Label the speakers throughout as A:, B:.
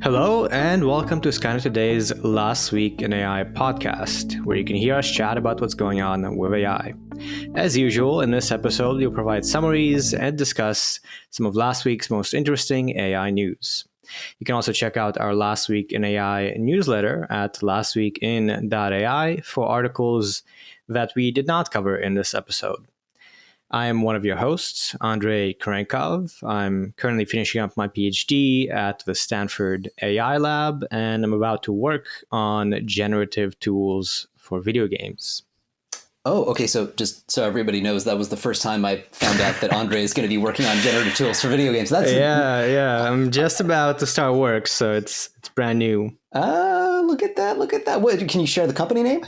A: Hello, and welcome to Scanner Today's Last Week in AI podcast, where you can hear us chat about what's going on with AI. As usual, in this episode, we'll provide summaries and discuss some of last week's most interesting AI news. You can also check out our Last Week in AI newsletter at lastweekin.ai for articles that we did not cover in this episode. I am one of your hosts, Andrei Kurenkov. I'm currently finishing up my PhD at the Stanford AI Lab, and I'm about to work on generative tools for video games.
B: Oh, okay. So just so everybody knows, that was the first time I found out that Andrei is going to be working on generative tools for video games.
A: Yeah. I'm just about to start work, so it's brand new.
B: Look at that. What, can you share the company name?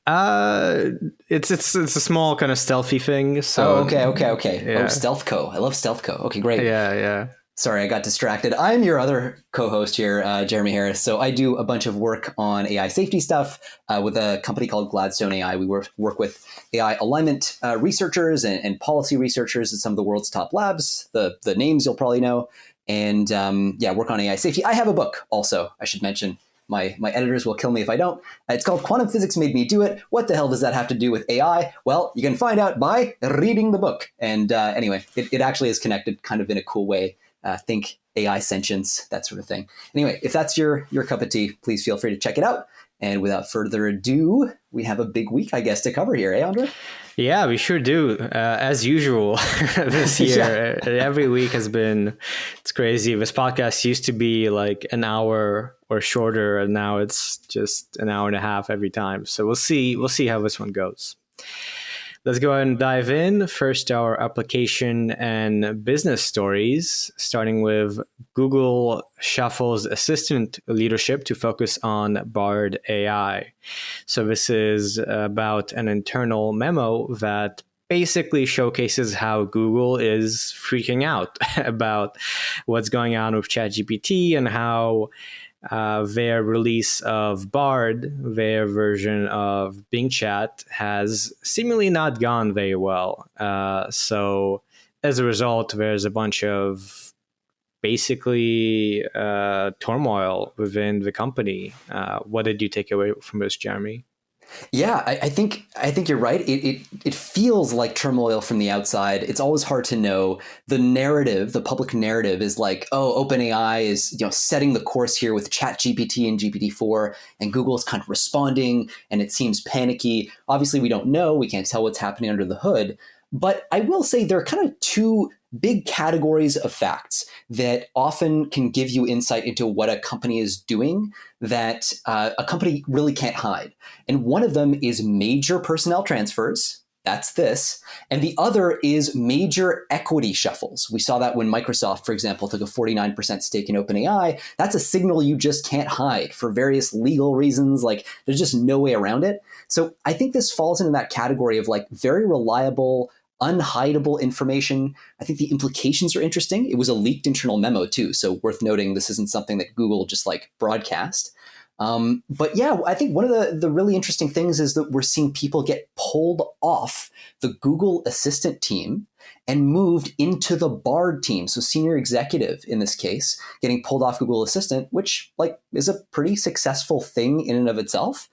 A: It's a small kind of stealthy thing. So
B: okay.
A: Yeah.
B: Oh, StealthCo. I love StealthCo. Okay, great.
A: Yeah.
B: Sorry, I got distracted. I'm your other co-host here, Jeremy Harris. So I do a bunch of work on AI safety stuff with a company called Gladstone AI. We work with AI alignment researchers and policy researchers at some of the world's top labs. The names you'll probably know. And work on AI safety. I have a book also, I should mention. My editors will kill me if I don't. It's called Quantum Physics Made Me Do It. What the hell does that have to do with AI? Well, you can find out by reading the book. And anyway, it actually is connected kind of in a cool way. Think AI sentience, that sort of thing. Anyway, if that's your cup of tea, please feel free to check it out. And without further ado, we have a big week, I guess, to cover here, eh, Andre?
A: Yeah, we sure do. As usual, this year, every week it's crazy. This podcast used to be like an hour or shorter, and now it's just an hour and a half every time. So we'll see how this one goes. Let's go ahead and dive in. First, our application and business stories, starting with Google shuffles assistant leadership to focus on Bard AI. So this is about an internal memo that basically showcases how Google is freaking out about what's going on with ChatGPT and how their release of Bard, their version of Bing Chat, has seemingly not gone very well. So as a result, there's a bunch of basically turmoil within the company. What did you take away from this, Jeremy?
B: Yeah, I think you're right. It feels like turmoil from the outside. It's always hard to know. The narrative, the public narrative, is like, oh, OpenAI is setting the course here with ChatGPT and GPT-4, and Google is kind of responding, and it seems panicky. Obviously, we don't know. We can't tell what's happening under the hood. But I will say there are kind of two big categories of facts that often can give you insight into what a company is doing that a company really can't hide. And one of them is major personnel transfers. That's this. And the other is major equity shuffles. We saw that when Microsoft, for example, took a 49% stake in OpenAI. That's a signal you just can't hide for various legal reasons. Like, there's just no way around it. So I think this falls into that category of like very reliable, unhideable information. I think the implications are interesting. It was a leaked internal memo too, so worth noting this isn't something that Google just like broadcast. But yeah, I think one of the really interesting things is that we're seeing people get pulled off the Google Assistant team and moved into the Bard team. So senior executive in this case, getting pulled off Google Assistant, which like is a pretty successful thing in and of itself.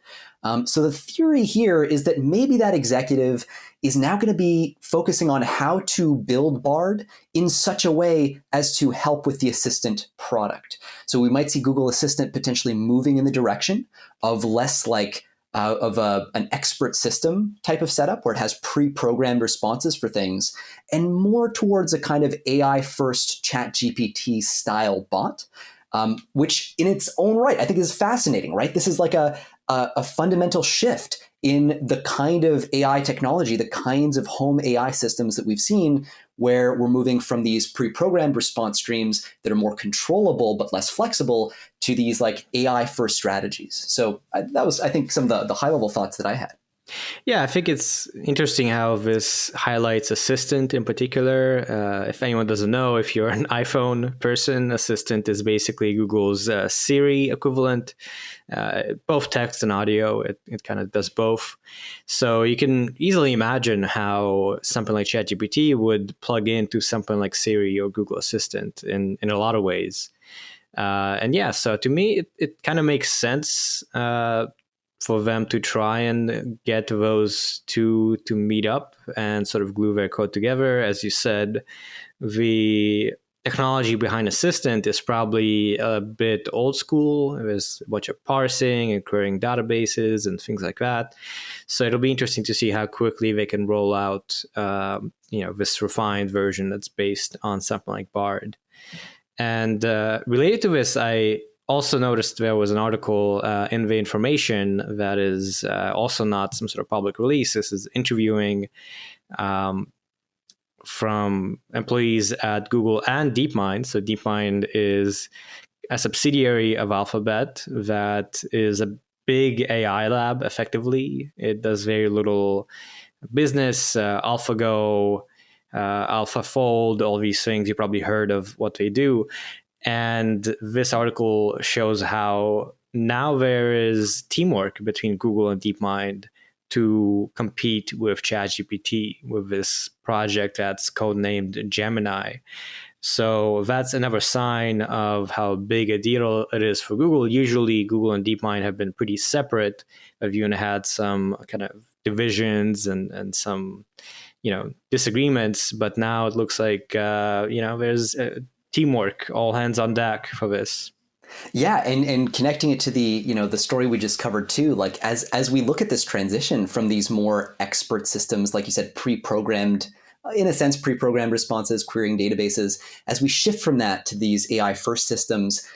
B: So the theory here is that maybe that executive is now going to be focusing on how to build Bard in such a way as to help with the Assistant product. So we might see Google Assistant potentially moving in the direction of less like an expert system type of setup where it has pre-programmed responses for things and more towards a kind of AI-first ChatGPT style bot, which in its own right, I think is fascinating, right? This is like a fundamental shift in the kind of AI technology, the kinds of home AI systems that we've seen, where we're moving from these pre-programmed response streams that are more controllable but less flexible to these like AI-first strategies. So that was, I think, some of the high-level thoughts that I had.
A: Yeah, I think it's interesting how this highlights Assistant in particular. If anyone doesn't know, if you're an iPhone person, Assistant is basically Google's Siri equivalent, both text and audio. It kind of does both. So you can easily imagine how something like ChatGPT would plug into something like Siri or Google Assistant in a lot of ways. And yeah, so to me, it kind of makes sense for them to try and get those two to meet up and sort of glue their code together. As you said, the technology behind Assistant is probably a bit old school. There's a bunch of parsing and querying databases and things like that. So it'll be interesting to see how quickly they can roll out, this refined version that's based on something like Bard. And related to this, I also noticed there was an article in the information that is also not some sort of public release. This is interviewing from employees at Google and DeepMind. So DeepMind is a subsidiary of Alphabet that is a big AI lab, effectively. It does very little business, AlphaGo, AlphaFold, all these things. You probably heard of what they do. And this article shows how now there is teamwork between Google and DeepMind to compete with ChatGPT with this project that's codenamed Gemini. So that's another sign of how big a deal it is for Google. Usually, Google and DeepMind have been pretty separate. They've even had some kind of divisions and some, disagreements. But now it looks like, there's teamwork, all hands on deck for this.
B: Yeah, and connecting it to the story we just covered too, like as we look at this transition from these more expert systems, like you said, pre-programmed, in a sense, pre-programmed responses, querying databases, as we shift from that to these AI first systems,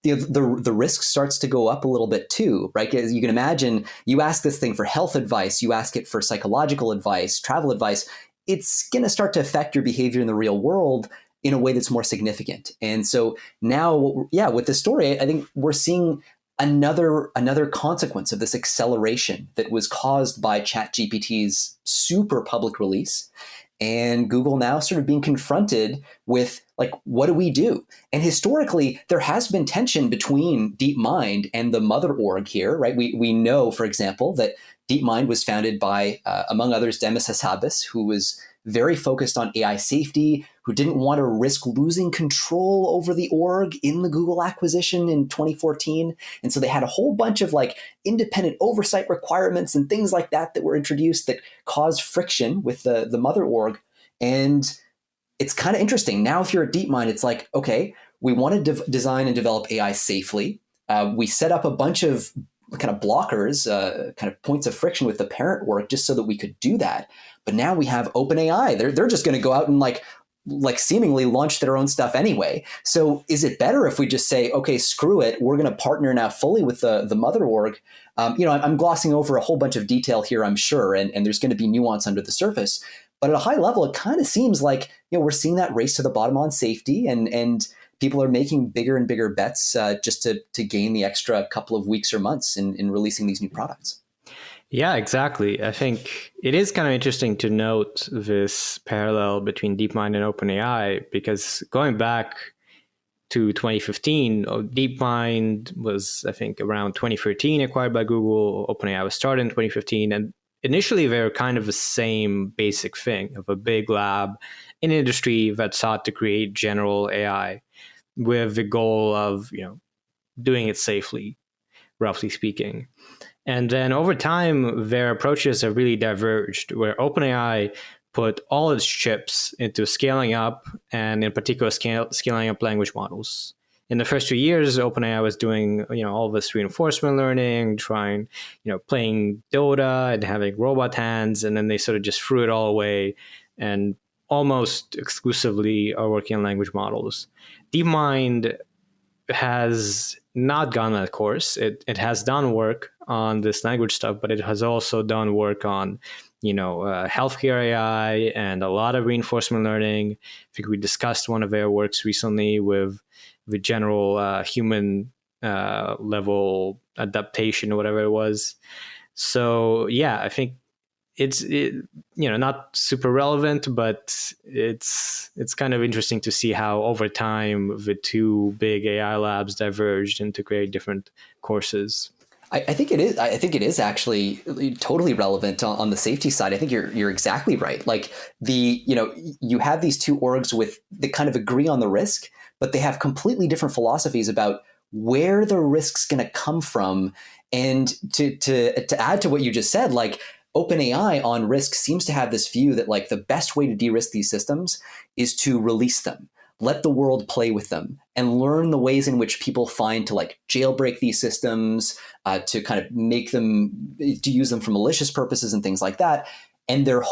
B: the risk starts to go up a little bit too, right? As you can imagine, you ask this thing for health advice, you ask it for psychological advice, travel advice, it's going to start to affect your behavior in the real world in a way that's more significant. And so now, with this story, I think we're seeing another consequence of this acceleration that was caused by ChatGPT's super public release, and Google now sort of being confronted with, like, what do we do? And historically, there has been tension between DeepMind and the mother org here, right? We know, for example, that DeepMind was founded by, among others, Demis Hassabis, who was very focused on AI safety, who didn't want to risk losing control over the org in the Google acquisition in 2014. And so they had a whole bunch of like independent oversight requirements and things like that that were introduced that caused friction with the mother org. And it's kind of interesting. Now, if you're at DeepMind, it's like, okay, we want to design and develop AI safely. We set up a bunch of kind of blockers, kind of points of friction with the parent org just so that we could do that. But now we have OpenAI. They're just going to go out and like seemingly launch their own stuff anyway. So is it better if we just say, okay, screw it, we're going to partner now fully with the mother org? I'm glossing over a whole bunch of detail here, I'm sure, and there's going to be nuance under the surface. But at a high level, it kind of seems like we're seeing that race to the bottom on safety, and people are making bigger and bigger bets just to gain the extra couple of weeks or months in releasing these new products.
A: Yeah, exactly. I think it is kind of interesting to note this parallel between DeepMind and OpenAI, because going back to 2015, DeepMind was, I think, around 2013 acquired by Google. OpenAI was started in 2015. And initially, they were kind of the same basic thing of a big lab in industry that sought to create general AI with the goal of, doing it safely, roughly speaking. And then over time, their approaches have really diverged, where OpenAI put all its chips into scaling up, and in particular, scaling up language models. In the first 2 years, OpenAI was doing, all this reinforcement learning, trying, playing Dota and having robot hands, and then they sort of just threw it all away and almost exclusively are working on language models. DeepMind has not gone that course. It has done work on this language stuff, but it has also done work on, healthcare AI and a lot of reinforcement learning. I think we discussed one of their works recently with the general human level adaptation or whatever it was. So yeah, I think it's not super relevant, but it's kind of interesting to see how over time the two big AI labs diverged into create different courses.
B: I think it is. I think it is actually totally relevant on the safety side. I think you're exactly right. Like you have these two orgs that kind of agree on the risk, but they have completely different philosophies about where the risk's going to come from. And to add to what you just said, like OpenAI on risk seems to have this view that like the best way to de-risk these systems is to release them, let the world play with them, and learn the ways in which people find to like jailbreak these systems, to kind of make them, to use them for malicious purposes and things like that. And they're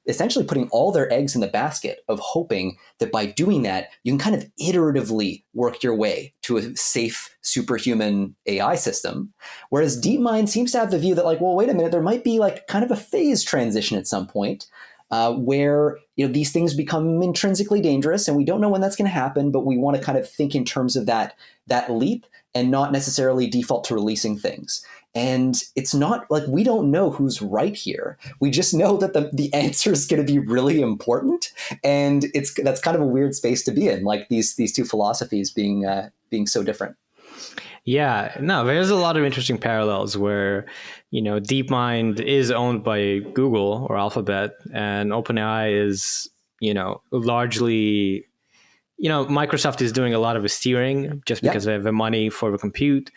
B: essentially putting all their eggs in the basket of hoping that by doing that, you can kind of iteratively work your way to a safe, superhuman AI system. Whereas DeepMind seems to have the view that like, well, wait a minute, there might be like kind of a phase transition at some point, where these things become intrinsically dangerous, and we don't know when that's going to happen, but we want to kind of think in terms of that leap and not necessarily default to releasing things. And it's not like we don't know who's right here. We just know that the answer is going to be really important, and that's kind of a weird space to be in. Like these two philosophies being so different.
A: Yeah, no, there's a lot of interesting parallels where, DeepMind is owned by Google or Alphabet, and OpenAI is, largely, Microsoft is doing a lot of the steering just because they have the money for the compute.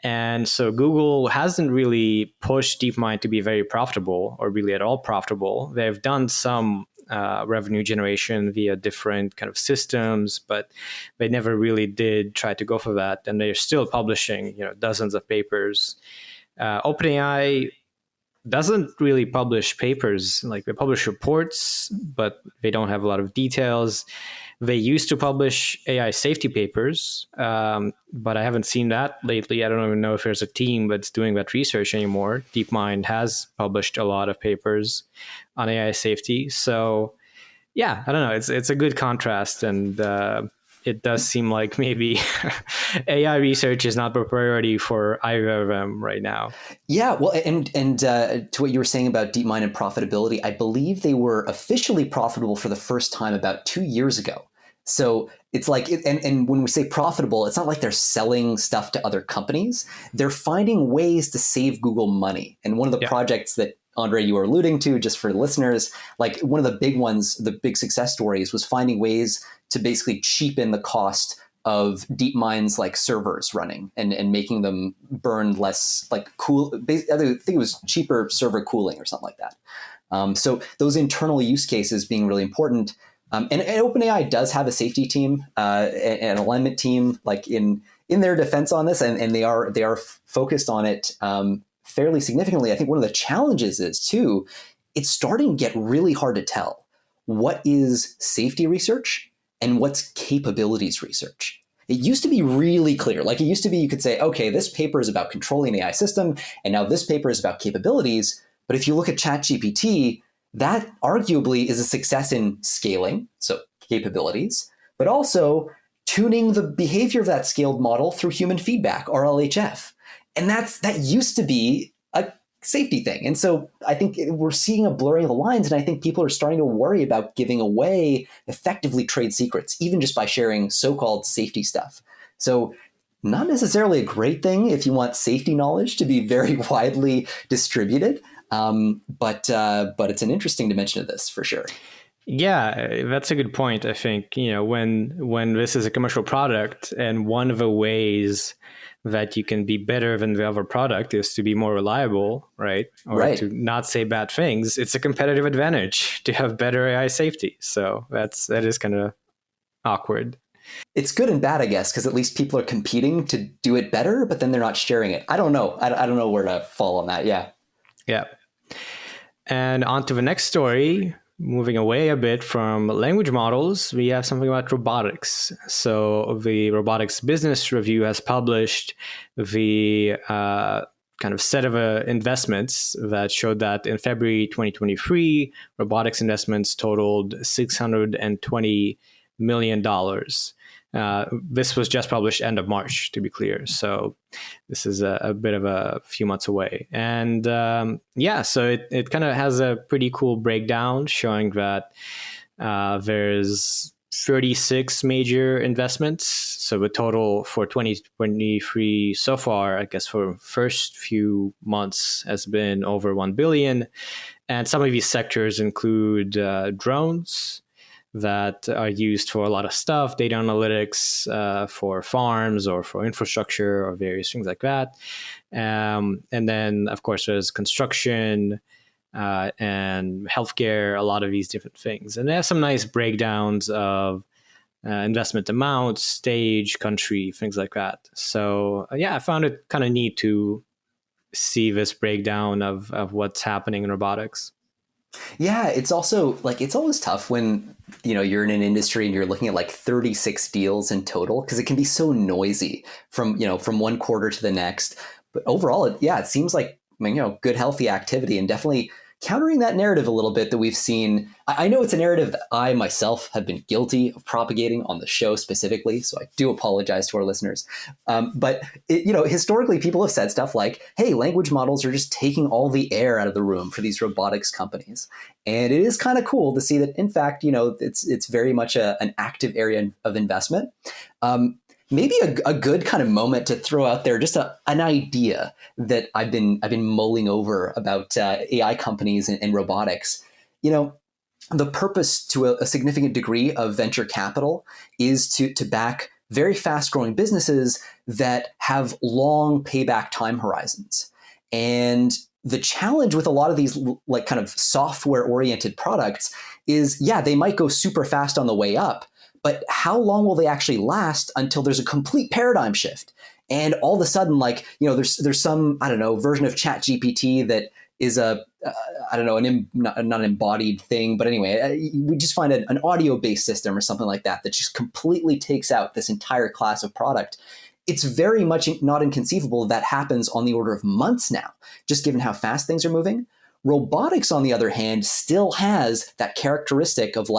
A: And so Google hasn't really pushed DeepMind to be very profitable or really at all profitable. They've done some revenue generation via different kind of systems, but they never really did try to go for that. And they're still publishing, dozens of papers. OpenAI doesn't really publish papers. Like they publish reports, but they don't have a lot of details. They used to publish AI safety papers, but I haven't seen that lately. I don't even know if there's a team that's doing that research anymore. DeepMind has published a lot of papers on AI safety. So, yeah, I don't know. It's a good contrast, and it does seem like maybe AI research is not the priority for either of them right now.
B: Yeah, well, and to what you were saying about DeepMind and profitability, I believe they were officially profitable for the first time about 2 years ago. So it's like, and when we say profitable, it's not like they're selling stuff to other companies. They're finding ways to save Google money. And one of the projects that Andre, you were alluding to, just for listeners, like one of the big ones, the big success stories was finding ways to basically cheapen the cost of DeepMind's like servers running and making them burn less, like cool. I think it was cheaper server cooling or something like that. So those internal use cases being really important. And OpenAI does have a safety team, an alignment team, like in their defense on this, and they are focused on it fairly significantly. I think one of the challenges is too, it's starting to get really hard to tell what is safety research and what's capabilities research. It used to be really clear. Like it used to be, you could say, okay, this paper is about controlling an AI system, and now this paper is about capabilities. But if you look at ChatGPT, that arguably is a success in scaling, so capabilities, but also tuning the behavior of that scaled model through human feedback, RLHF. And that used to be a safety thing. And so I think we're seeing a blurring of the lines, and I think people are starting to worry about giving away effectively trade secrets, even just by sharing so-called safety stuff. So not necessarily a great thing if you want safety knowledge to be very widely distributed. But it's an interesting dimension of this for sure.
A: Yeah, that's a good point. I think, when this is a commercial product, and one of the ways that you can be better than the other product is to be more reliable, right? Or to not say bad things. It's a competitive advantage to have better AI safety. So that is kind of awkward.
B: It's good and bad, I guess, because at least people are competing to do it better, but then they're not sharing it. I don't know. I don't know where to fall on that. Yeah.
A: Yeah. And on to the next story. Moving away a bit from language models, we have something about robotics. So the Robotics Business Review has published the kind of set of investments that showed that in February 2023, robotics investments totaled $620 million. This was just published end of March, to be clear. So this is a bit of a few months away. And so it kind of has a pretty cool breakdown showing that there's 36 major investments. So the total for 2023 so far, I guess for first few months, has been over 1 billion. And some of these sectors include drones that are used for a lot of stuff, data analytics for farms or for infrastructure or various things like that. And then, of course, there's construction and healthcare, a lot of these different things. And they have some nice breakdowns of investment amounts, stage, country, things like that. So, yeah, I found it kind of neat to see this breakdown of what's happening in robotics.
B: Yeah, it's also like it's always tough when you're in an industry and you're looking at like 36 deals in total because it can be so noisy from one quarter to the next. But overall, it seems like good healthy activity and definitely countering that narrative a little bit that we've seen. I know it's a narrative that I myself have been guilty of propagating on the show specifically, so I do apologize to our listeners. But historically, people have said stuff like, "Hey, language models are just taking all the air out of the room for these robotics companies," and it is kind of cool to see that. In fact, it's very much an active area of investment. Maybe a good kind of moment to throw out there just an idea that I've been mulling over about AI companies and robotics. The purpose to a significant degree of venture capital is to back very fast growing businesses that have long payback time horizons. And the challenge with a lot of these like kind of software oriented products is, they might go super fast on the way up, but how long will they actually last until there's a complete paradigm shift? And all of a sudden, there's some, I don't know, version of ChatGPT that is not an embodied thing, but anyway, we just find an audio-based system or something like that just completely takes out this entire class of product. It's very much not inconceivable that happens on the order of months now, just given how fast things are moving. Robotics, on the other hand, still has that characteristic of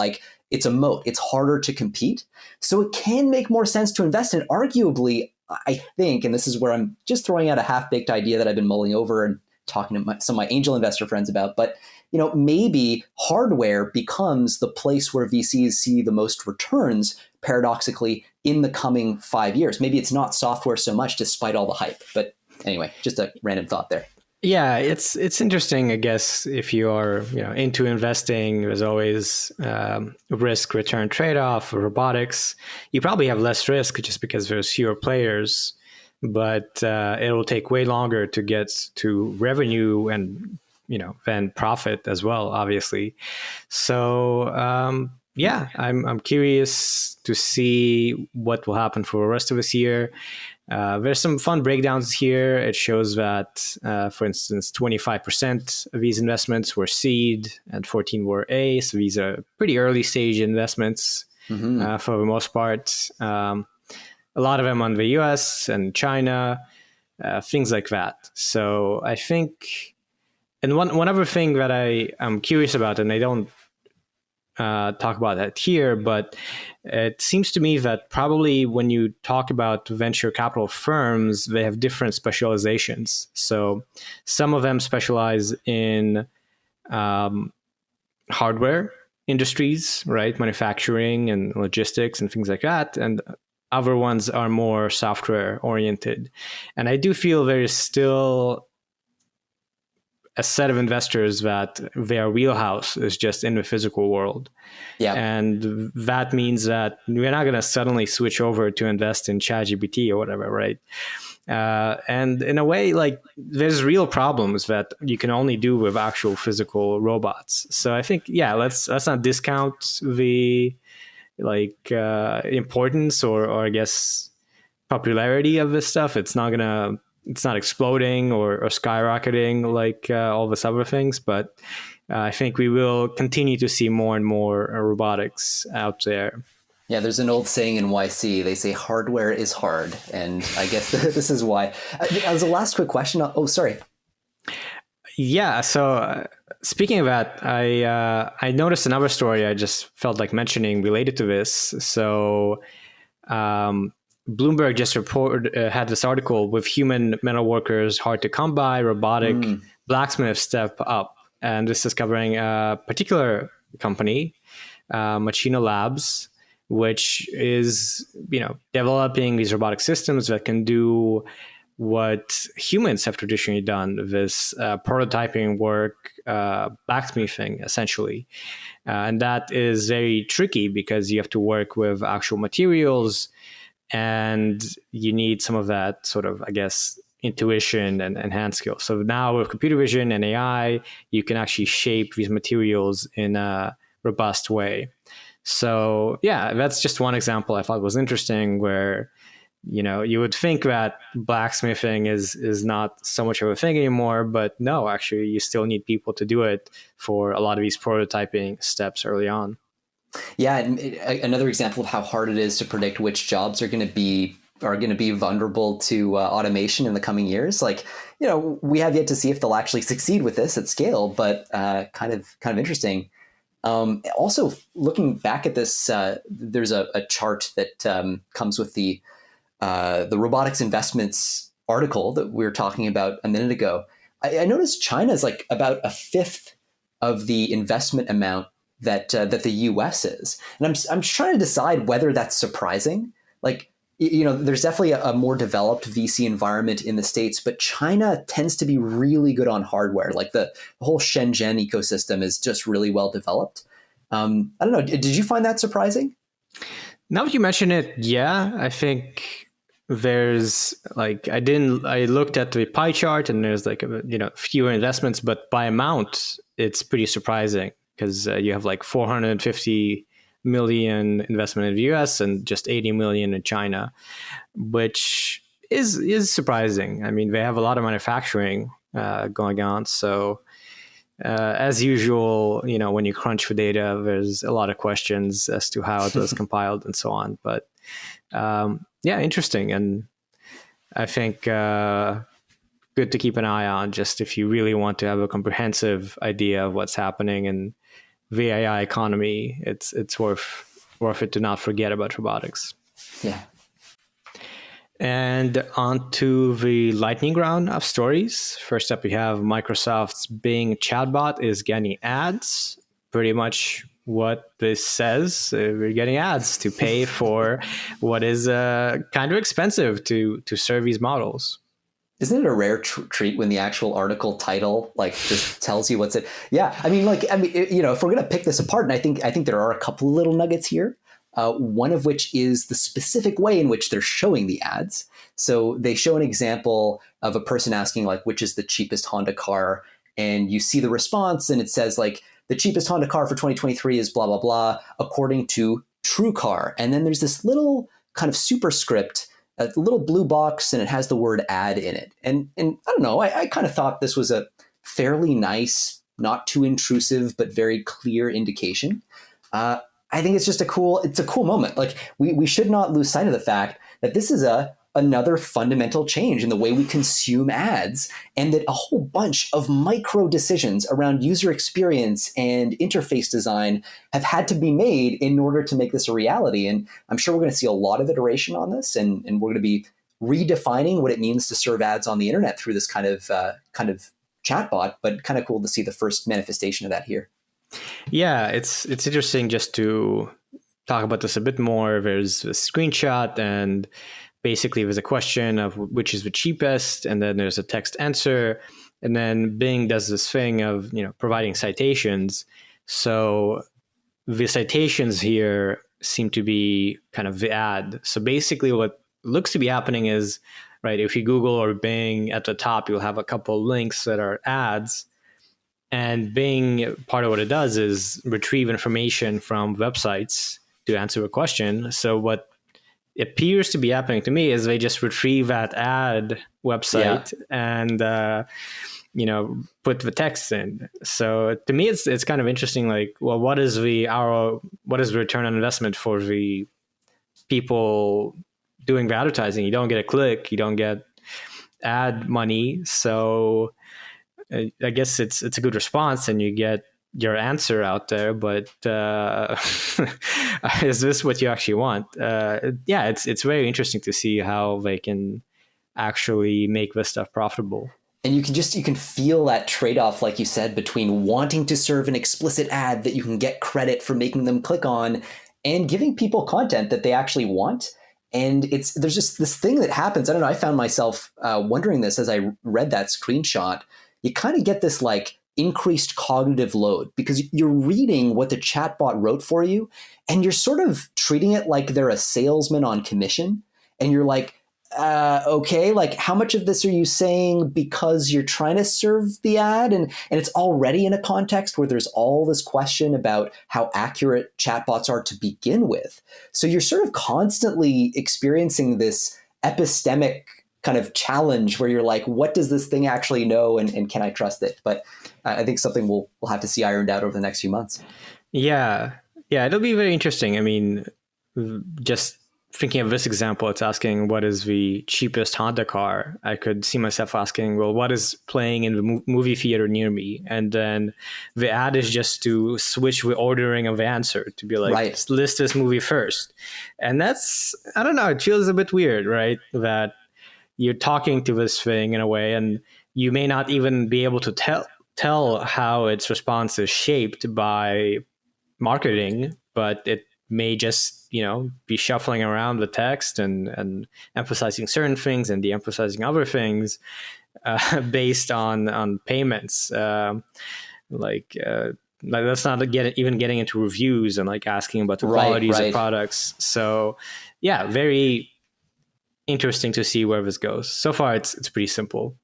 B: it's a moat. It's harder to compete. So it can make more sense to invest in. Arguably, I think, and this is where I'm just throwing out a half-baked idea that I've been mulling over and talking to some of my angel investor friends about, but maybe hardware becomes the place where VCs see the most returns, paradoxically, in the coming 5 years. Maybe it's not software so much, despite all the hype. But anyway, just a random thought there.
A: Yeah, it's interesting, I guess, if you are into investing. There's always risk return trade-off for robotics. You probably have less risk just because there's fewer players, but it'll take way longer to get to revenue and then profit as well, obviously. So I'm curious to see what will happen for the rest of this year. There's some fun breakdowns here. It shows that, for instance, 25% of these investments were seed and 14 were A. So these are pretty early stage investments for the most part. A lot of them on the US and China, things like that. So I think, and one other thing that I'm curious about, and I don't talk about that here, but it seems to me that probably when you talk about venture capital firms, they have different specializations. So some of them specialize in hardware industries, right? Manufacturing and logistics and things like that. And other ones are more software oriented. And I do feel there is still a set of investors that their wheelhouse is just in the physical world. Yeah. And that means that we're not going to suddenly switch over to invest in ChatGPT or whatever, right? And in a way, there's real problems that you can only do with actual physical robots. So I think, let's not discount the importance or I guess popularity of this stuff. It's not exploding or skyrocketing like all this other things, but I think we will continue to see more and more robotics out there.
B: Yeah, there's an old saying in YC. They say hardware is hard, and I guess this is why. As a last quick question. Oh, sorry.
A: Yeah. So speaking of that, I noticed another story I just felt like mentioning related to this. So Bloomberg just had this article with human metal workers hard to come by, robotic blacksmiths step up. And this is covering a particular company, Machina Labs, which is, developing these robotic systems that can do what humans have traditionally done, this prototyping work, blacksmithing, essentially. And that is very tricky because you have to work with actual materials, and you need some of that sort of, I guess, intuition and hand skills. So now with computer vision and AI, you can actually shape these materials in a robust way. So yeah, that's just one example I thought was interesting, where you would think that blacksmithing is not so much of a thing anymore, but no, actually you still need people to do it for a lot of these prototyping steps early on.
B: Yeah, and another example of how hard it is to predict which jobs are going to be vulnerable to automation in the coming years. Like, we have yet to see if they'll actually succeed with this at scale, but kind of interesting. Also, looking back at this, there's a chart that comes with the robotics investments article that we were talking about a minute ago. I noticed China is like about a fifth of the investment amount that the U.S. is, and I'm trying to decide whether that's surprising. Like, there's definitely a more developed VC environment in the States, but China tends to be really good on hardware. Like the whole Shenzhen ecosystem is just really well developed. I don't know. Did you find that surprising?
A: Now that you mention it, yeah, I think there's like, I looked at the pie chart, and there's like, fewer investments, but by amount, it's pretty surprising, because you have like 450 million investment in the US and just 80 million in China, which is surprising. I mean, they have a lot of manufacturing going on. So as usual, when you crunch the data, there's a lot of questions as to how it was compiled and so on. But yeah, interesting. And I think good to keep an eye on, just if you really want to have a comprehensive idea of what's happening in the AI economy. It's worth it to not forget about robotics.
B: Yeah.
A: And on to the lightning round of stories. First up, we have Microsoft's Bing chatbot is getting ads. Pretty much what this says. We're getting ads to pay for what is kind of expensive to serve these models.
B: Isn't it a rare treat when the actual article title just tells you what's it? Yeah, I mean, if we're gonna pick this apart, and I think there are a couple little nuggets here. One of which is the specific way in which they're showing the ads. So they show an example of a person asking which is the cheapest Honda car, and you see the response, and it says the cheapest Honda car for 2023 is blah blah blah according to TrueCar, and then there's this little kind of superscript, a little blue box, and it has the word ad in it. And I don't know, I kind of thought this was a fairly nice, not too intrusive, but very clear indication. I think it's just a cool moment. Like we should not lose sight of the fact that this is another fundamental change in the way we consume ads, and that a whole bunch of micro decisions around user experience and interface design have had to be made in order to make this a reality. And I'm sure we're going to see a lot of iteration on this, and we're going to be redefining what it means to serve ads on the internet through this kind of chatbot. But kind of cool to see the first manifestation of that here.
A: Yeah, it's interesting just to talk about this a bit more. There's a screenshot, and basically there's a question of which is the cheapest, and then there's a text answer, and then Bing does this thing of providing citations. So the citations here seem to be kind of the ad. So basically what looks to be happening is, right, if you Google or Bing, at the top you'll have a couple links that are ads. And Bing, part of what it does is retrieve information from websites to answer a question. So what appears to be happening to me is they just retrieve that ad website and put the text in. So to me, it's kind of interesting. Like, well, what is the return on investment for the people doing the advertising? You don't get a click, you don't get ad money. So I guess it's a good response, and you get your answer out there. But is this what you actually want? Yeah, it's very interesting to see how they can actually make this stuff profitable.
B: And you can feel that trade-off, like you said, between wanting to serve an explicit ad that you can get credit for making them click on, and giving people content that they actually want. And there's just this thing that happens. I don't know. I found myself wondering this as I read that screenshot. You kind of get this like increased cognitive load because you're reading what the chatbot wrote for you, and you're sort of treating it like they're a salesman on commission. And you're like, okay, like how much of this are you saying because you're trying to serve the ad? And it's already in a context where there's all this question about how accurate chatbots are to begin with. So you're sort of constantly experiencing this epistemic kind of challenge where you're like, what does this thing actually know, and can I trust it? But I think something we'll have to see ironed out over the next few months.
A: Yeah. Yeah, it'll be very interesting. I mean, just thinking of this example, it's asking what is the cheapest Honda car. I could see myself asking, well, what is playing in the movie theater near me? And then the ad is just to switch the ordering of the answer to be like,
B: Right.
A: list this movie first. And that's, I don't know, it feels a bit weird, right? That you're talking to this thing in a way, and you may not even be able to tell how its response is shaped by marketing, but it may just be shuffling around the text and emphasizing certain things and de-emphasizing other things based on payments. Like let's not even getting into reviews and like asking about the qualities of products. So yeah, very interesting to see where this goes. So far, it's pretty simple.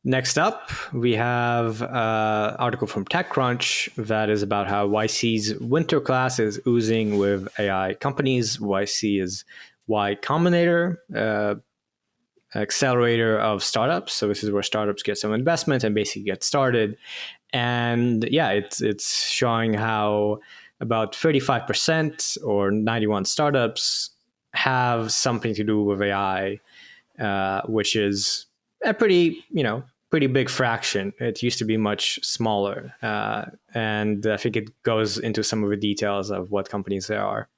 A: Next up, we have an article from TechCrunch that is about how YC's winter class is oozing with AI companies. YC is Y Combinator, accelerator of startups. So this is where startups get some investment and basically get started. And yeah, it's showing how about 35% or 91 startups have something to do with AI, which is a pretty big fraction. It used to be much smaller. And I think it goes into some of the details of what companies there are.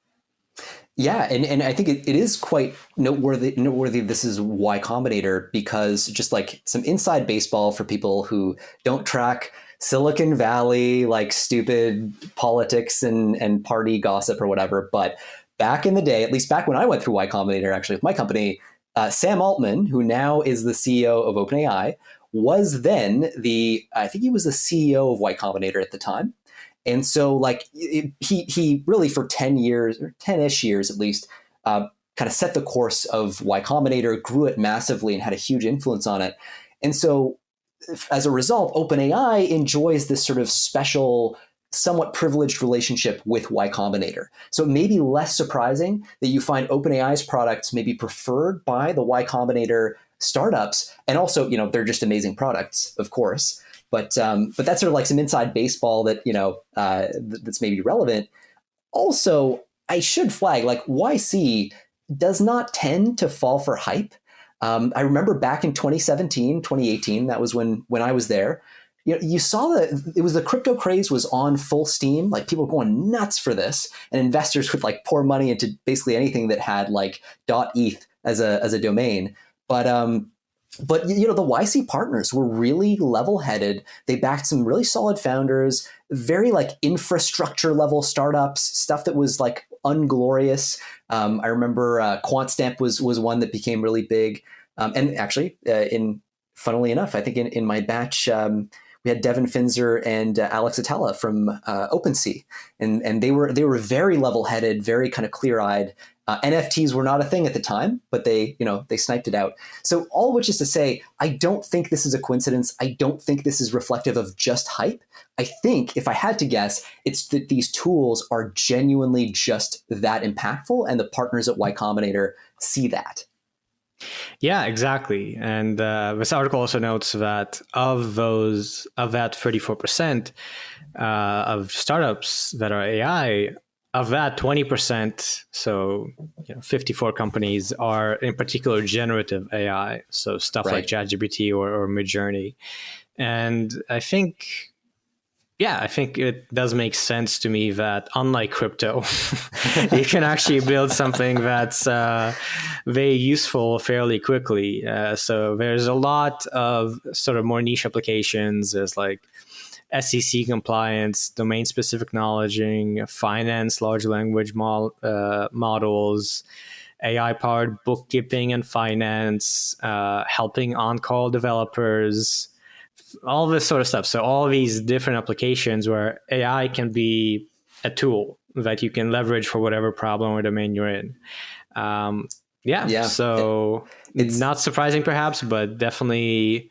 B: Yeah, and I think it is quite noteworthy. This is Y Combinator because just like some inside baseball for people who don't track Silicon Valley, like stupid politics and party gossip or whatever. But back in the day, at least back when I went through Y Combinator, actually with my company, Sam Altman, who now is the CEO of OpenAI, was then I think he was the CEO of Y Combinator at the time. And so like he really for 10 years or 10-ish years at least, kind of set the course of Y Combinator, grew it massively and had a huge influence on it. And so as a result, OpenAI enjoys this sort of special, somewhat privileged relationship with Y Combinator. So it may be less surprising that you find OpenAI's products may be preferred by the Y Combinator startups. And also, they're just amazing products, of course. But that's sort of like some inside baseball that, that's maybe relevant. Also, I should flag, like YC does not tend to fall for hype. I remember back in 2017, 2018, that was when I was there. You saw that it was the crypto craze was on full steam. Like people were going nuts for this, and investors would like pour money into basically anything that had like .eth as a domain. But the YC partners were really level-headed. They backed some really solid founders, very like infrastructure level startups, stuff that was like unglorious. I remember QuantStamp was one that became really big. And actually, funnily enough, I think in my batch, we had Devin Finzer and Alex Atella from OpenSea, and they were very level-headed, very kind of clear-eyed. NFTs were not a thing at the time, but they sniped it out. So all of which is to say, I don't think this is a coincidence. I don't think this is reflective of just hype. I think if I had to guess, it's that these tools are genuinely just that impactful, and the partners at Y Combinator see that.
A: Yeah, exactly. And this article also notes that of that 34% of startups that are AI, of that 20%, so 54 companies are in particular generative AI, so stuff like ChatGPT or Midjourney. And I think it does make sense to me that unlike crypto, you can actually build something that's very useful fairly quickly. So there's a lot of sort of more niche applications. There's like SEC compliance, domain specific knowledge, finance, large language models, AI powered bookkeeping and finance, helping on call developers, all this sort of stuff. So all these different applications where AI can be a tool that you can leverage for whatever problem or domain you're in. So it's not surprising perhaps, but definitely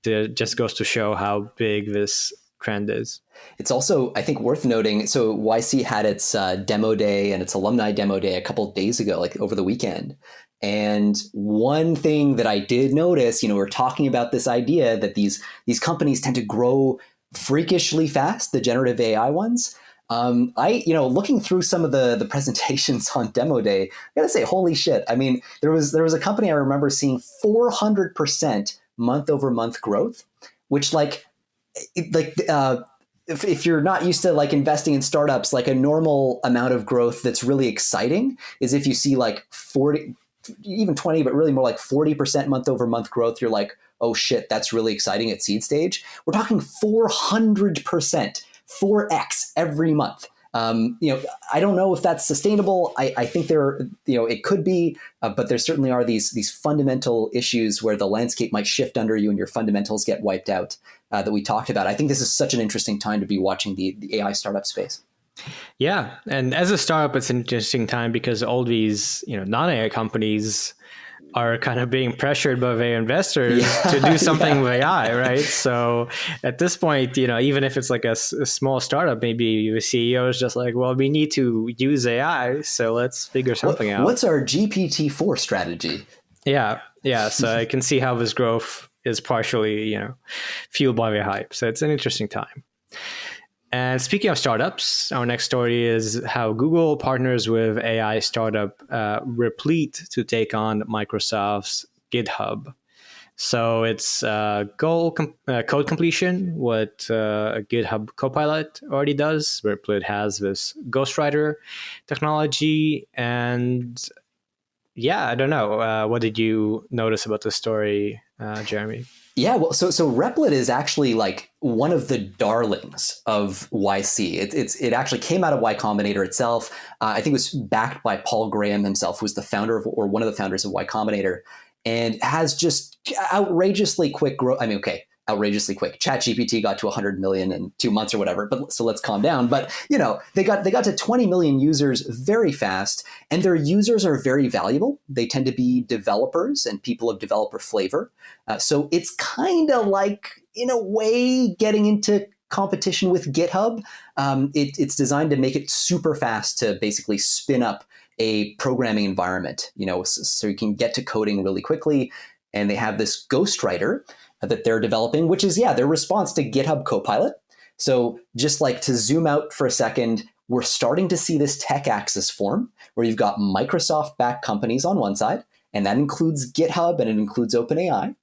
A: just goes to show how big this trend is.
B: It's also, I think, worth noting. So YC had its demo day and its alumni demo day a couple of days ago, like over the weekend. And one thing that I did notice, we're talking about this idea that these companies tend to grow freakishly fast, the generative AI ones. Looking through some of the presentations on demo day, I gotta say, holy shit. I mean, there was a company I remember seeing 400% month over month growth, which if you're not used to like investing in startups, like a normal amount of growth that's really exciting is if you see like 40, even 20, but really more like 40% month over month growth, you're like, oh shit, that's really exciting at seed stage. We're talking 400%, 4x every month. I don't know if that's sustainable. I think it could be, but there certainly are these fundamental issues where the landscape might shift under you and your fundamentals get wiped out that we talked about. I think this is such an interesting time to be watching the AI startup space.
A: Yeah. And as a startup, it's an interesting time because all these, non-AI companies are kind of being pressured by their investors to do something with AI, right? So at this point, even if it's like a small startup, maybe the CEO is just like, well, we need to use AI, so let's figure something out.
B: What's our GPT-4 strategy?
A: Yeah. So I can see how this growth is partially, fueled by the hype. So it's an interesting time. And speaking of startups, our next story is how Google partners with AI startup Replete to take on Microsoft's GitHub. So it's code completion, what GitHub Copilot already does. Replete has this ghostwriter technology. And I don't know. What did you notice about the story, Jeremy?
B: Yeah, well, so Replit is actually like one of the darlings of YC. It actually came out of Y Combinator itself. I think it was backed by Paul Graham himself, who was the founder of, or one of the founders of Y Combinator, and has just outrageously quick growth. I mean, okay, outrageously quick. ChatGPT got to 100 million in 2 months or whatever. But so let's calm down. But they got to 20 million users very fast, and their users are very valuable. They tend to be developers and people of developer flavor. So it's kind of like, in a way, getting into competition with GitHub. It's designed to make it super fast to basically spin up a programming environment, so you can get to coding really quickly. And they have this ghostwriter that they're developing, which is, their response to GitHub Copilot. So just like to zoom out for a second, we're starting to see this tech axis form where you've got Microsoft-backed companies on one side, and that includes GitHub and it includes OpenAI.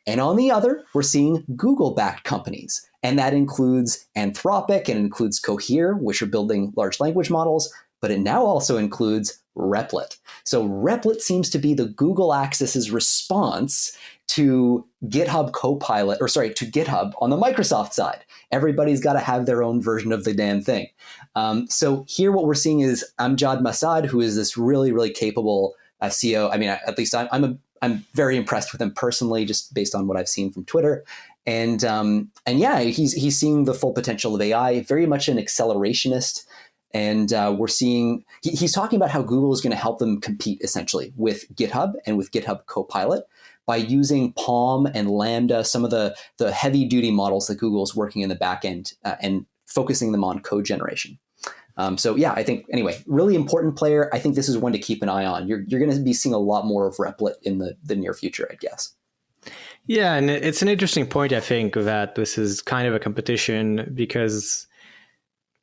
B: And on the other, we're seeing Google-backed companies, and that includes Anthropic and includes Cohere, which are building large language models, but it now also includes Replit. So Replit seems to be the Google axis's response to GitHub Copilot, to GitHub on the Microsoft side. Everybody's got to have their own version of the damn thing. So here what we're seeing is Amjad Masad, who is this really, really capable CEO. I mean, at least I'm very impressed with him personally, just based on what I've seen from Twitter. And he's seeing the full potential of AI, very much an accelerationist. And we're seeing, he's talking about how Google is going to help them compete essentially with GitHub and with GitHub Copilot by using Palm and Lambda, some of the heavy duty models that Google is working in the back end and focusing them on code generation. I think, anyway, really important player. I think this is one to keep an eye on. You're going to be seeing a lot more of Replit in the near future, I guess.
A: Yeah, and it's an interesting point, I think, that this is kind of a competition because,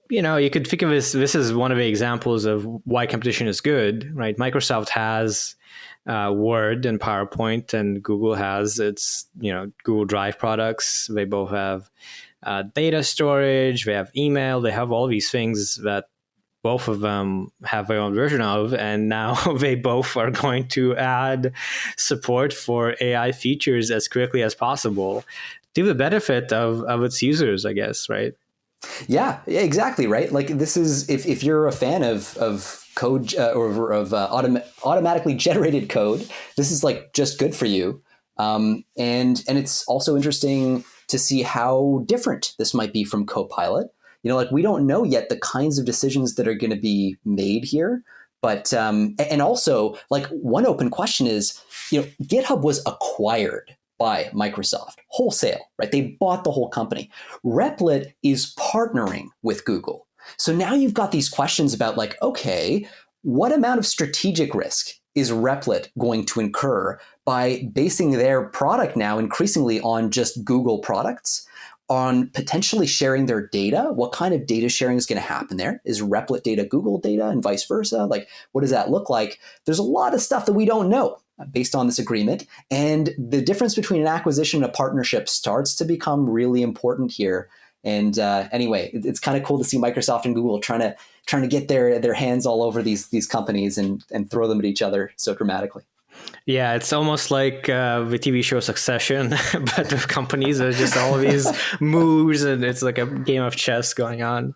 A: you could think of this is one of the examples of why competition is good, right? Microsoft has Word and PowerPoint, and Google has its, Google Drive products. They both have data storage, they have email, they have all these things that both of them have their own version of, and now they both are going to add support for AI features as quickly as possible to the benefit of its users, I guess, right?
B: Yeah, exactly. Right. Like this is if you're a fan of code or of automatically generated code, this is like just good for you. And it's also interesting to see how different this might be from Copilot. Like we don't know yet the kinds of decisions that are going to be made here. But and also like one open question is, GitHub was acquired by Microsoft wholesale, right? They bought the whole company. Replit is partnering with Google. So now you've got these questions about like, okay, what amount of strategic risk is Replit going to incur by basing their product now increasingly on just Google products, on potentially sharing their data? What kind of data sharing is going to happen there? Is Replit data Google data and vice versa? Like, what does that look like? There's a lot of stuff that we don't know based on this agreement. And the difference between an acquisition and a partnership starts to become really important here. And anyway, it's kind of cool to see Microsoft and Google trying to get their hands all over these companies and throw them at each other so dramatically.
A: Yeah, it's almost like the TV show Succession, but with companies. There's just all of these moves, and it's like a game of chess going on.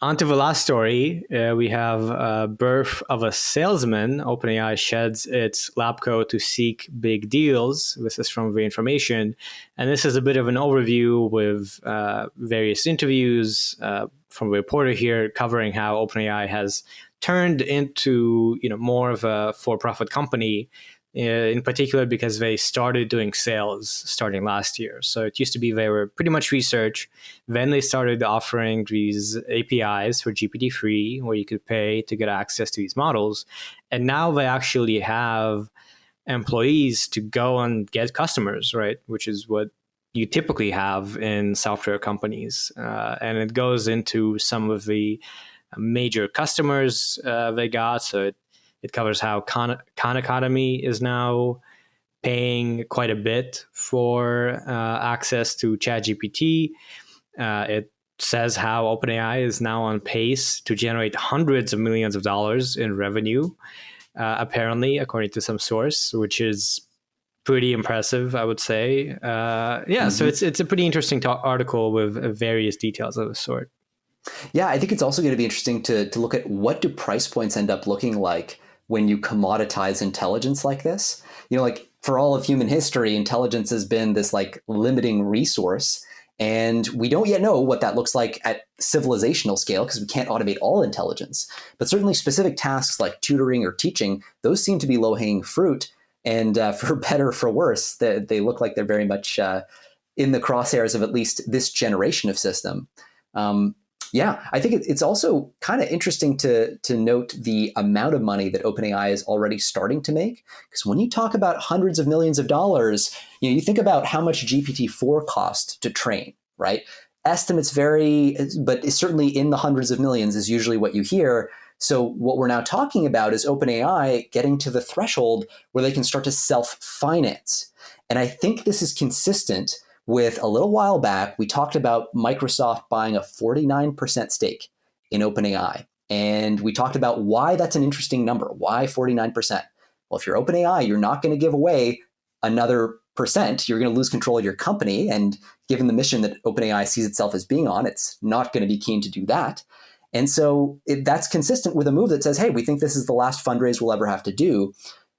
A: On to the last story. We have birth of a salesman. OpenAI sheds its lab coat to seek big deals. This is from the information. And this is a bit of an overview with various interviews from a reporter here covering how OpenAI has turned into more of a for-profit company, in particular because they started doing sales starting last year. So it used to be they were pretty much research. Then they started offering these APIs for GPT-3 where you could pay to get access to these models. And now they actually have employees to go and get customers, right? Which is what you typically have in software companies. And it goes into some of the major customers they got. So it covers how Khan Academy is now paying quite a bit for access to ChatGPT. It says how OpenAI is now on pace to generate hundreds of millions of dollars in revenue, apparently, according to some source, which is pretty impressive, I would say. So it's a pretty interesting article with various details of the sort.
B: Yeah, I think it's also going to be interesting to look at what do price points end up looking like when you commoditize intelligence like this. Like for all of human history, intelligence has been this like limiting resource. And we don't yet know what that looks like at civilizational scale because we can't automate all intelligence. But certainly specific tasks like tutoring or teaching, those seem to be low-hanging fruit. And for better or for worse, they look like they're very much in the crosshairs of at least this generation of system. Yeah, I think it's also kind of interesting to note the amount of money that OpenAI is already starting to make. Because when you talk about hundreds of millions of dollars, you think about how much GPT-4 cost to train, right? Estimates vary, but it's certainly in the hundreds of millions is usually what you hear. So what we're now talking about is OpenAI getting to the threshold where they can start to self-finance. And I think this is consistent with a little while back, we talked about Microsoft buying a 49% stake in OpenAI. And we talked about why that's an interesting number. Why 49%? Well, if you're OpenAI, you're not going to give away another percent. You're going to lose control of your company. And given the mission that OpenAI sees itself as being on, it's not going to be keen to do that. And so that's consistent with a move that says, hey, we think this is the last fundraise we'll ever have to do.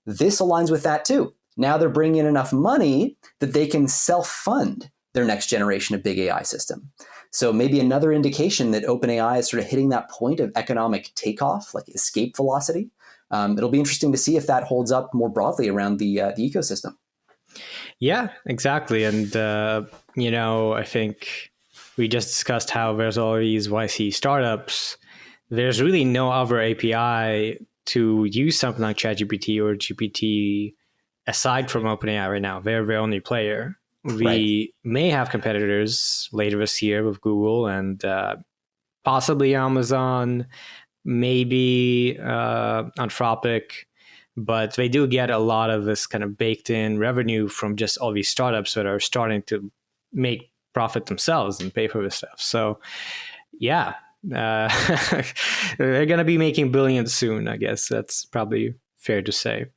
B: This aligns with that too. Now they're bringing in enough money that they can self-fund their next generation of big AI system. So maybe another indication that OpenAI is sort of hitting that point of economic takeoff, like escape velocity. It'll be interesting to see if that holds up more broadly around the ecosystem.
A: Yeah, exactly. And, I think we just discussed how there's all these YC startups. There's really no other API to use something like ChatGPT or GPT aside from OpenAI right now. They're the only player. We may have competitors later this year with Google and possibly Amazon, maybe Anthropic, but they do get a lot of this kind of baked in revenue from just all these startups that are starting to make profit themselves and pay for this stuff. So yeah, they're going to be making billions soon, I guess. That's probably fair to say.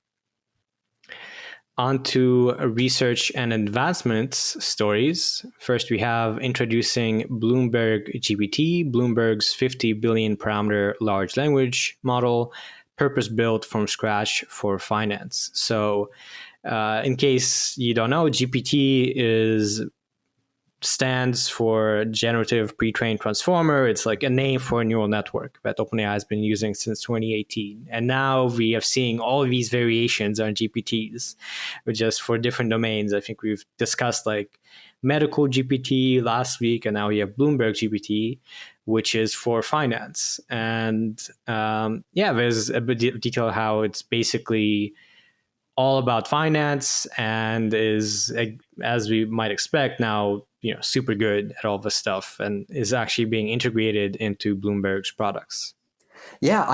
A: onto research and advancements stories. First, we have introducing BloombergGPT, Bloomberg's 50 billion parameter large language model, purpose built from scratch for finance. So, in case you don't know, GPT stands for generative pre-trained transformer. It's like a name for a neural network that OpenAI has been using since 2018. And now we are seeing all of these variations on GPTs, just for different domains. I think we've discussed like medical GPT last week, and now we have Bloomberg GPT, which is for finance. And there's a bit of detail how it's basically all about finance and is, as we might expect now, super good at all this stuff and is actually being integrated into Bloomberg's products.
B: Yeah,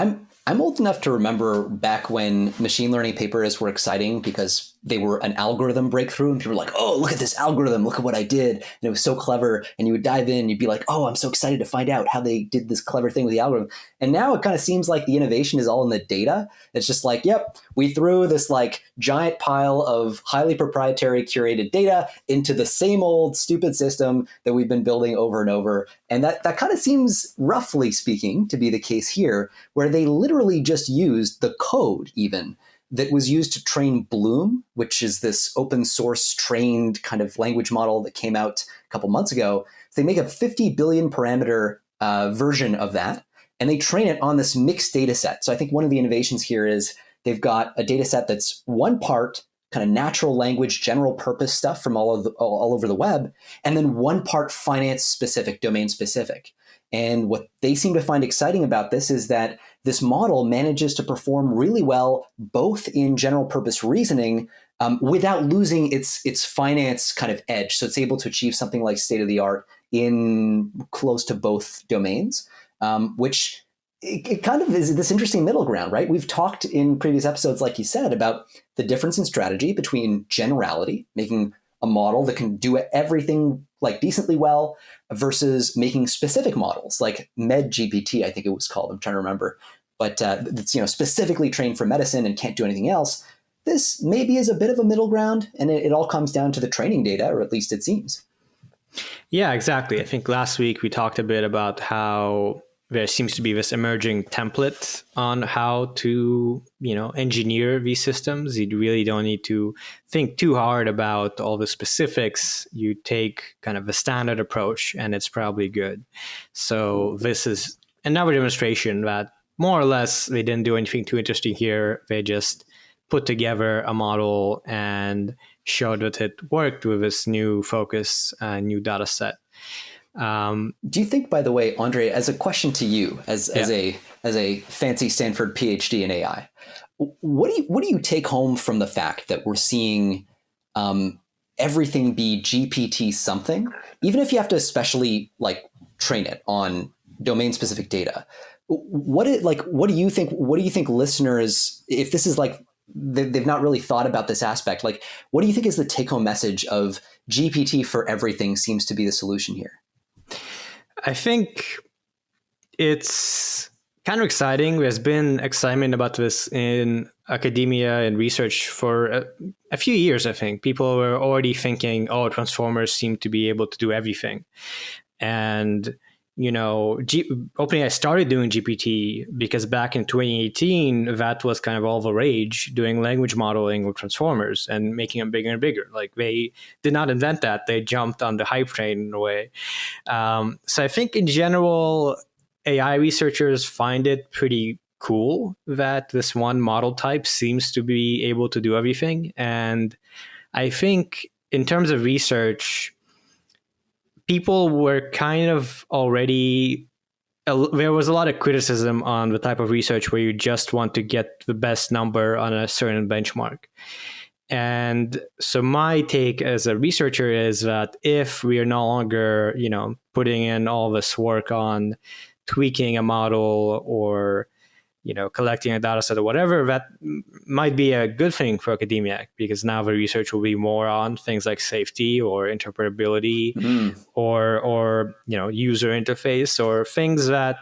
B: I'm old enough to remember back when machine learning papers were exciting because they were an algorithm breakthrough, and people were like, "Oh, look at this algorithm! Look at what I did!" And it was so clever. And you would dive in, and you'd be like, "Oh, I'm so excited to find out how they did this clever thing with the algorithm." And now it kind of seems like the innovation is all in the data. It's just like, "Yep, we threw this like giant pile of highly proprietary curated data into the same old stupid system that we've been building over and over." And that kind of seems, roughly speaking, to be the case here, where they literally just used the code even that was used to train Bloom, which is this open source trained kind of language model that came out a couple months ago. So they make a 50 billion parameter version of that, and they train it on this mixed data set. So I think one of the innovations here is they've got a data set that's one part kind of natural language, general purpose stuff from all over the web, and then one part finance specific, domain specific. And what they seem to find exciting about this is that this model manages to perform really well, both in general purpose reasoning without losing its finance kind of edge. So it's able to achieve something like state of the art in close to both domains, which it kind of is this interesting middle ground, right? We've talked in previous episodes, like you said, about the difference in strategy between generality, making a model that can do everything like decently well, versus making specific models like MedGPT, I think it was called. I'm trying to remember, but it's specifically trained for medicine and can't do anything else. This maybe is a bit of a middle ground, and it all comes down to the training data, or at least it seems.
A: Yeah, exactly. I think last week we talked a bit about how there seems to be this emerging template on how to, engineer these systems. You really don't need to think too hard about all the specifics. You take kind of a standard approach and it's probably good. So this is another demonstration that more or less they didn't do anything too interesting here. They just put together a model and showed that it worked with this new focus, new data set.
B: Do you think, by the way, Andre, as a question to you, as a fancy Stanford PhD in AI, what do you take home from the fact that we're seeing everything be GPT something, even if you have to especially like train it on domain specific data? What do you think? What do you think listeners, if this is like they've not really thought about this aspect, like what do you think is the take home message of GPT for everything seems to be the solution here?
A: I think it's kind of exciting. There's been excitement about this in academia and research for a few years, I think. People were already thinking, transformers seem to be able to do everything. And, OpenAI started doing GPT because back in 2018, that was kind of all the rage, doing language modeling with transformers and making them bigger and bigger. Like they did not invent that. They jumped on the hype train in a way. So I think in general, AI researchers find it pretty cool that this one model type seems to be able to do everything. And I think in terms of research, people were kind of already, there was a lot of criticism on the type of research where you just want to get the best number on a certain benchmark. And so my take as a researcher is that if we are no longer, putting in all this work on tweaking a model or, collecting a data set or whatever, that might be a good thing for academia, because now the research will be more on things like safety or interpretability or user interface or things that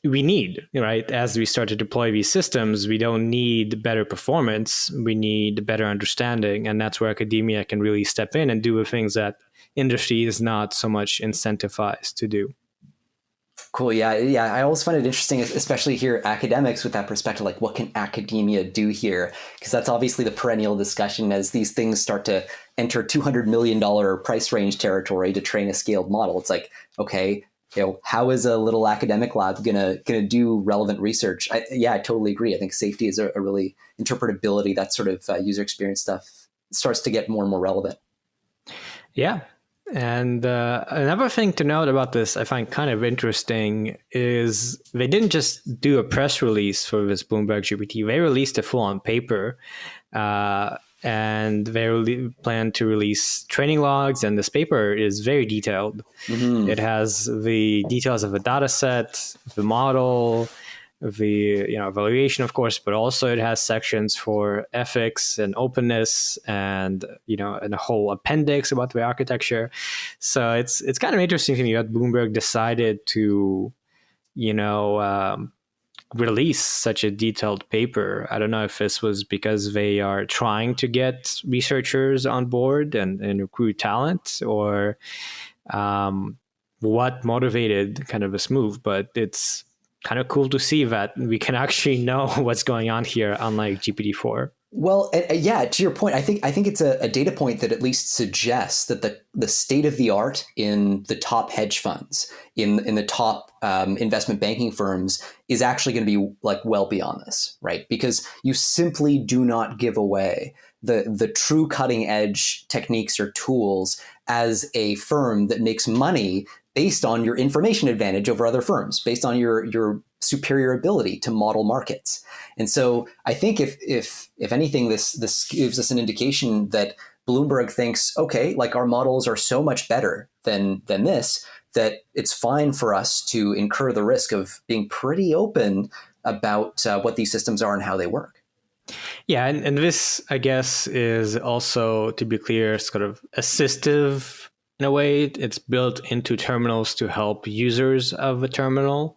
A: we need, right? As we start to deploy these systems, we don't need better performance, we need better understanding. And that's where academia can really step in and do the things that industry is not so much incentivized to do.
B: Cool. Yeah. Yeah. I always find it interesting, especially here, academics with that perspective, like what can academia do here? Because that's obviously the perennial discussion as these things start to enter $200 million price range territory to train a scaled model. It's like, okay, how is a little academic lab gonna do relevant research? I totally agree. I think safety is a really interpretability, that sort of user experience stuff starts to get more and more relevant.
A: Yeah. And another thing to note about this, I find kind of interesting, is they didn't just do a press release for this BloombergGPT. They released a full-on paper, and they plan to release training logs. And this paper is very detailed. Mm-hmm. It has the details of the data set, the model, the evaluation, of course, but also it has sections for ethics and openness, and and a whole appendix about the architecture. So it's kind of interesting to me that Bloomberg decided to release such a detailed paper. I don't know if this was because they are trying to get researchers on board and recruit talent, or what motivated kind of this move, but it's kind of cool to see that we can actually know what's going on here, unlike GPT-4.
B: Well, yeah, to your point, I think it's a data point that at least suggests that the state of the art in the top hedge funds, in the top investment banking firms, is actually going to be like well beyond this, right? Because you simply do not give away the true cutting edge techniques or tools as a firm that makes money based on your information advantage over other firms, based on your superior ability to model markets. And so I think if anything, this gives us an indication that Bloomberg thinks, okay, like our models are so much better than this, that it's fine for us to incur the risk of being pretty open about what these systems are and how they work.
A: Yeah, and this, I guess, is also, to be clear, sort of assistive in a way. It's built into terminals to help users of the terminal.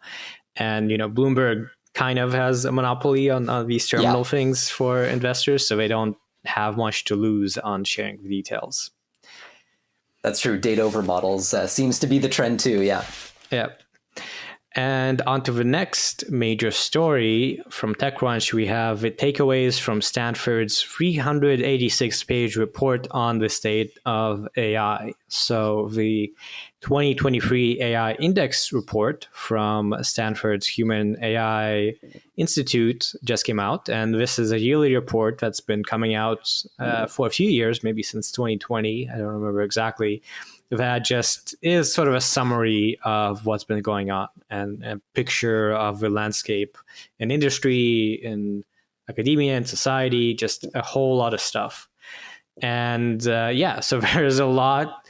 A: And, Bloomberg kind of has a monopoly on these terminal things for investors, so they don't have much to lose on sharing the details.
B: That's true. Data over models seems to be the trend too. Yeah.
A: Yeah. And on to the next major story from TechCrunch, we have the takeaways from Stanford's 386-page report on the state of AI. So the 2023 AI Index report from Stanford's Human AI Institute just came out. And this is a yearly report that's been coming out for a few years, maybe since 2020. I don't remember exactly. That just is sort of a summary of what's been going on and a picture of the landscape in industry, in academia, and society, just a whole lot of stuff. And so there's a lot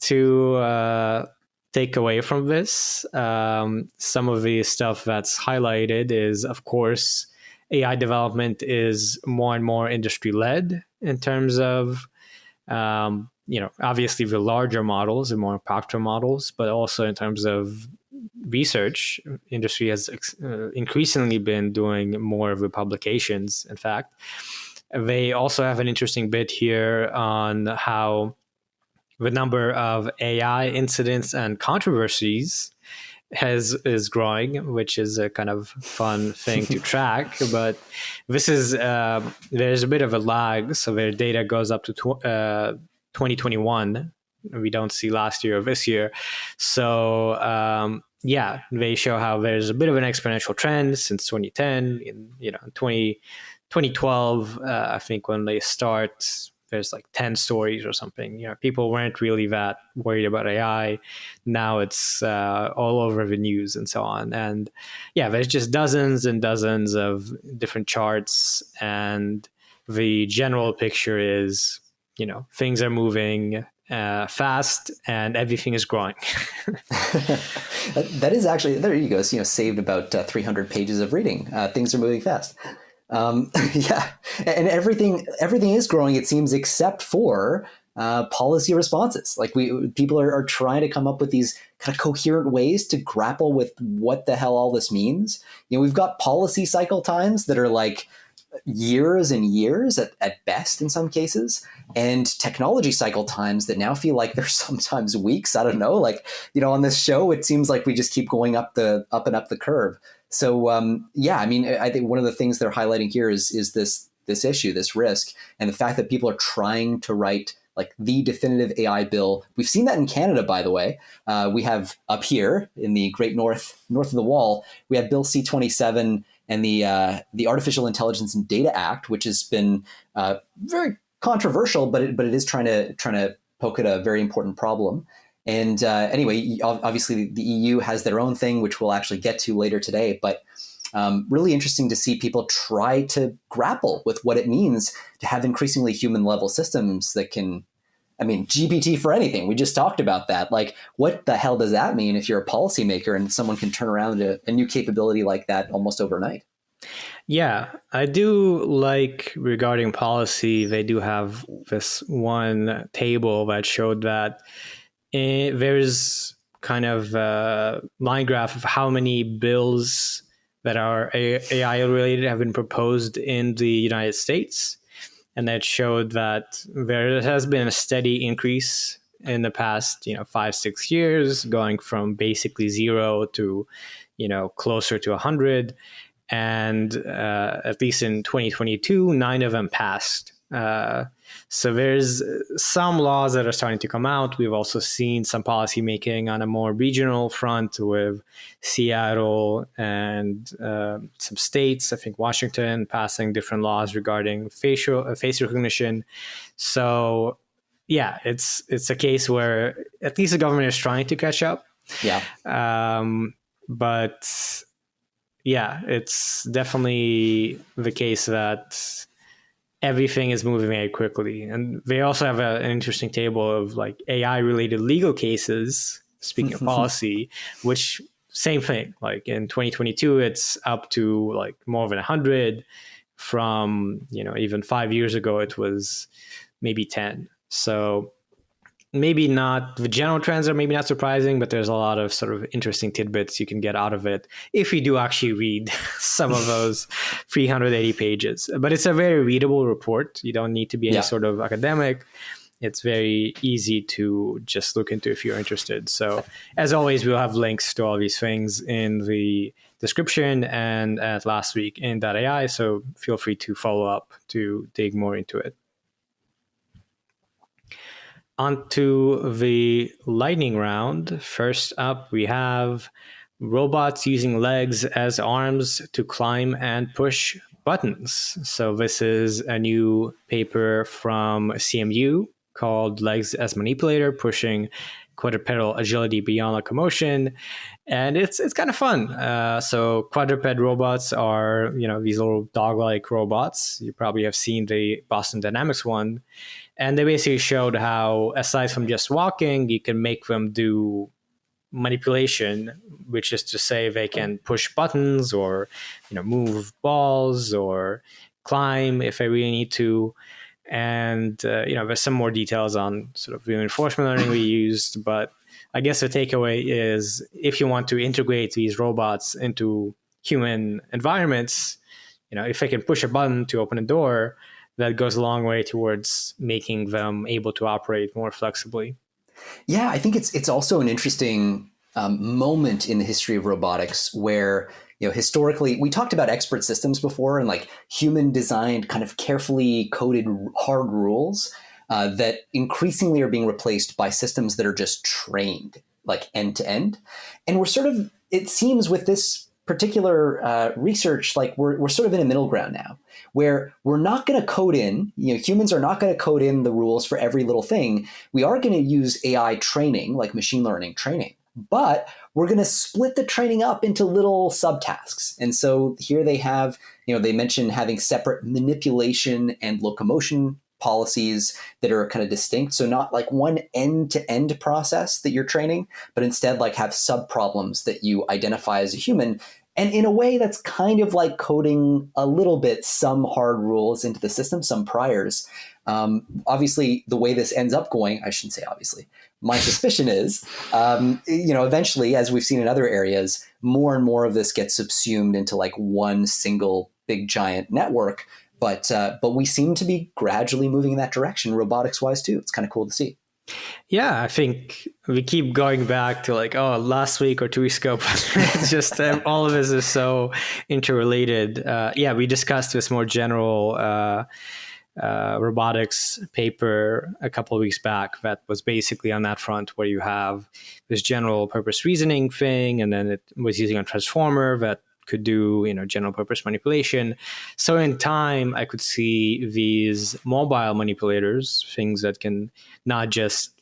A: to take away from this. Some of the stuff that's highlighted is, of course, AI development is more and more industry-led in terms of obviously the larger models and more impactful models, but also in terms of research, industry has increasingly been doing more of the publications. In fact, they also have an interesting bit here on how the number of AI incidents and controversies is growing, which is a kind of fun thing to track. But this is there's a bit of a lag, so their data goes up to 2021. We don't see last year or this year. So they show how there's a bit of an exponential trend since 2010. In 2012, I think when they start, there's like 10 stories or something. People weren't really that worried about AI. Now it's all over the news and so on. And there's just dozens and dozens of different charts. And the general picture is, things are moving fast and everything is growing.
B: That is actually, there you go. So, saved about 300 pages of reading. Things are moving fast. And everything is growing, it seems, except for policy responses. Like people are trying to come up with these kind of coherent ways to grapple with what the hell all this means. We've got policy cycle times that are like years and years at best in some cases, and technology cycle times that now feel like they're sometimes weeks. I don't know. Like, on this show, it seems like we just keep going up and up the curve. So yeah, I mean, I think one of the things they're highlighting here is this issue, this risk, and the fact that people are trying to write like the definitive AI bill. We've seen that in Canada, by the way. We have up here in the great north of the wall, we have Bill C-27 and the Artificial Intelligence and Data Act, which has been very controversial, but it is trying to poke at a very important problem. And anyway, obviously the EU has their own thing, which we'll actually get to later today. But really interesting to see people try to grapple with what it means to have increasingly human level systems that can, I mean, GPT for anything. We just talked about that. Like, what the hell does that mean if you're a policymaker and someone can turn around a new capability like that almost overnight?
A: Yeah, I do like regarding policy, they do have this one table that showed that there's kind of a line graph of how many bills that are AI related have been proposed in the United States. And that showed that there has been a steady increase in the past, 5-6 years, going from basically 0 to, closer to 100. And at least in 2022, 9 of them passed. So there's some laws that are starting to come out. We've also seen some policy making on a more regional front with Seattle and some states, I think Washington, passing different laws regarding face recognition. So yeah, it's a case where at least the government is trying to catch up.
B: Yeah.
A: But yeah, it's definitely the case that everything is moving very quickly. And they also have an interesting table of like AI related legal cases, speaking of policy, which same thing, like in 2022, it's up to like more than 100 from, even 5 years ago, it was maybe 10. So maybe not, the general trends are maybe not surprising, but there's a lot of sort of interesting tidbits you can get out of it if you do actually read some of those 380 pages. But it's a very readable report. You don't need to be any sort of academic. It's very easy to just look into if you're interested. So as always, we'll have links to all these things in the description and at last week in .ai. So feel free to follow up to dig more into it. Onto the lightning round. First up, we have robots using legs as arms to climb and push buttons. So this is a new paper from CMU called Legs as Manipulator, pushing quadrupedal agility beyond locomotion. And it's kind of fun. So quadruped robots are, these little dog-like robots. You probably have seen the Boston Dynamics one. And they basically showed how, aside from just walking, you can make them do manipulation, which is to say they can push buttons or, move balls or climb if they really need to. And, there's some more details on sort of reinforcement learning we used. But I guess the takeaway is if you want to integrate these robots into human environments, if they can push a button to open a door, that goes a long way towards making them able to operate more flexibly.
B: Yeah, I think it's also an interesting moment in the history of robotics where, historically, we talked about expert systems before and like human designed kind of carefully coded hard rules that increasingly are being replaced by systems that are just trained like end to end. And we're sort of, it seems with this particular research, like we're sort of in a middle ground now where we're not going to code in, humans are not going to code in the rules for every little thing. We are going to use AI training, like machine learning training, but we're going to split the training up into little subtasks. And so here they have, they mentioned having separate manipulation and locomotion policies that are kind of distinct. So not like one end-to-end process that you're training, but instead like have sub-problems that you identify as a human. And in a way that's kind of like coding a little bit some hard rules into the system, some priors. Obviously, the way this ends up going, I shouldn't say obviously. My suspicion is, eventually, as we've seen in other areas, more and more of this gets subsumed into like one single big giant network. But we seem to be gradually moving in that direction, robotics wise too. It's kind of cool to see.
A: Yeah, I think we keep going back to like, oh, last week or 2 weeks ago, but it's just all of this is so interrelated. Yeah, we discussed this more general robotics paper a couple of weeks back that was basically on that front, where you have this general purpose reasoning thing, and then it was using a transformer that could do, general purpose manipulation. So in time, I could see these mobile manipulators, things that can not just,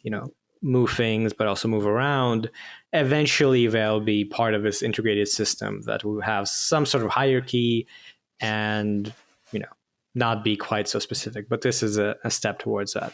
A: move things, but also move around. Eventually, they'll be part of this integrated system that will have some sort of hierarchy and, not be quite so specific. But this is a step towards that.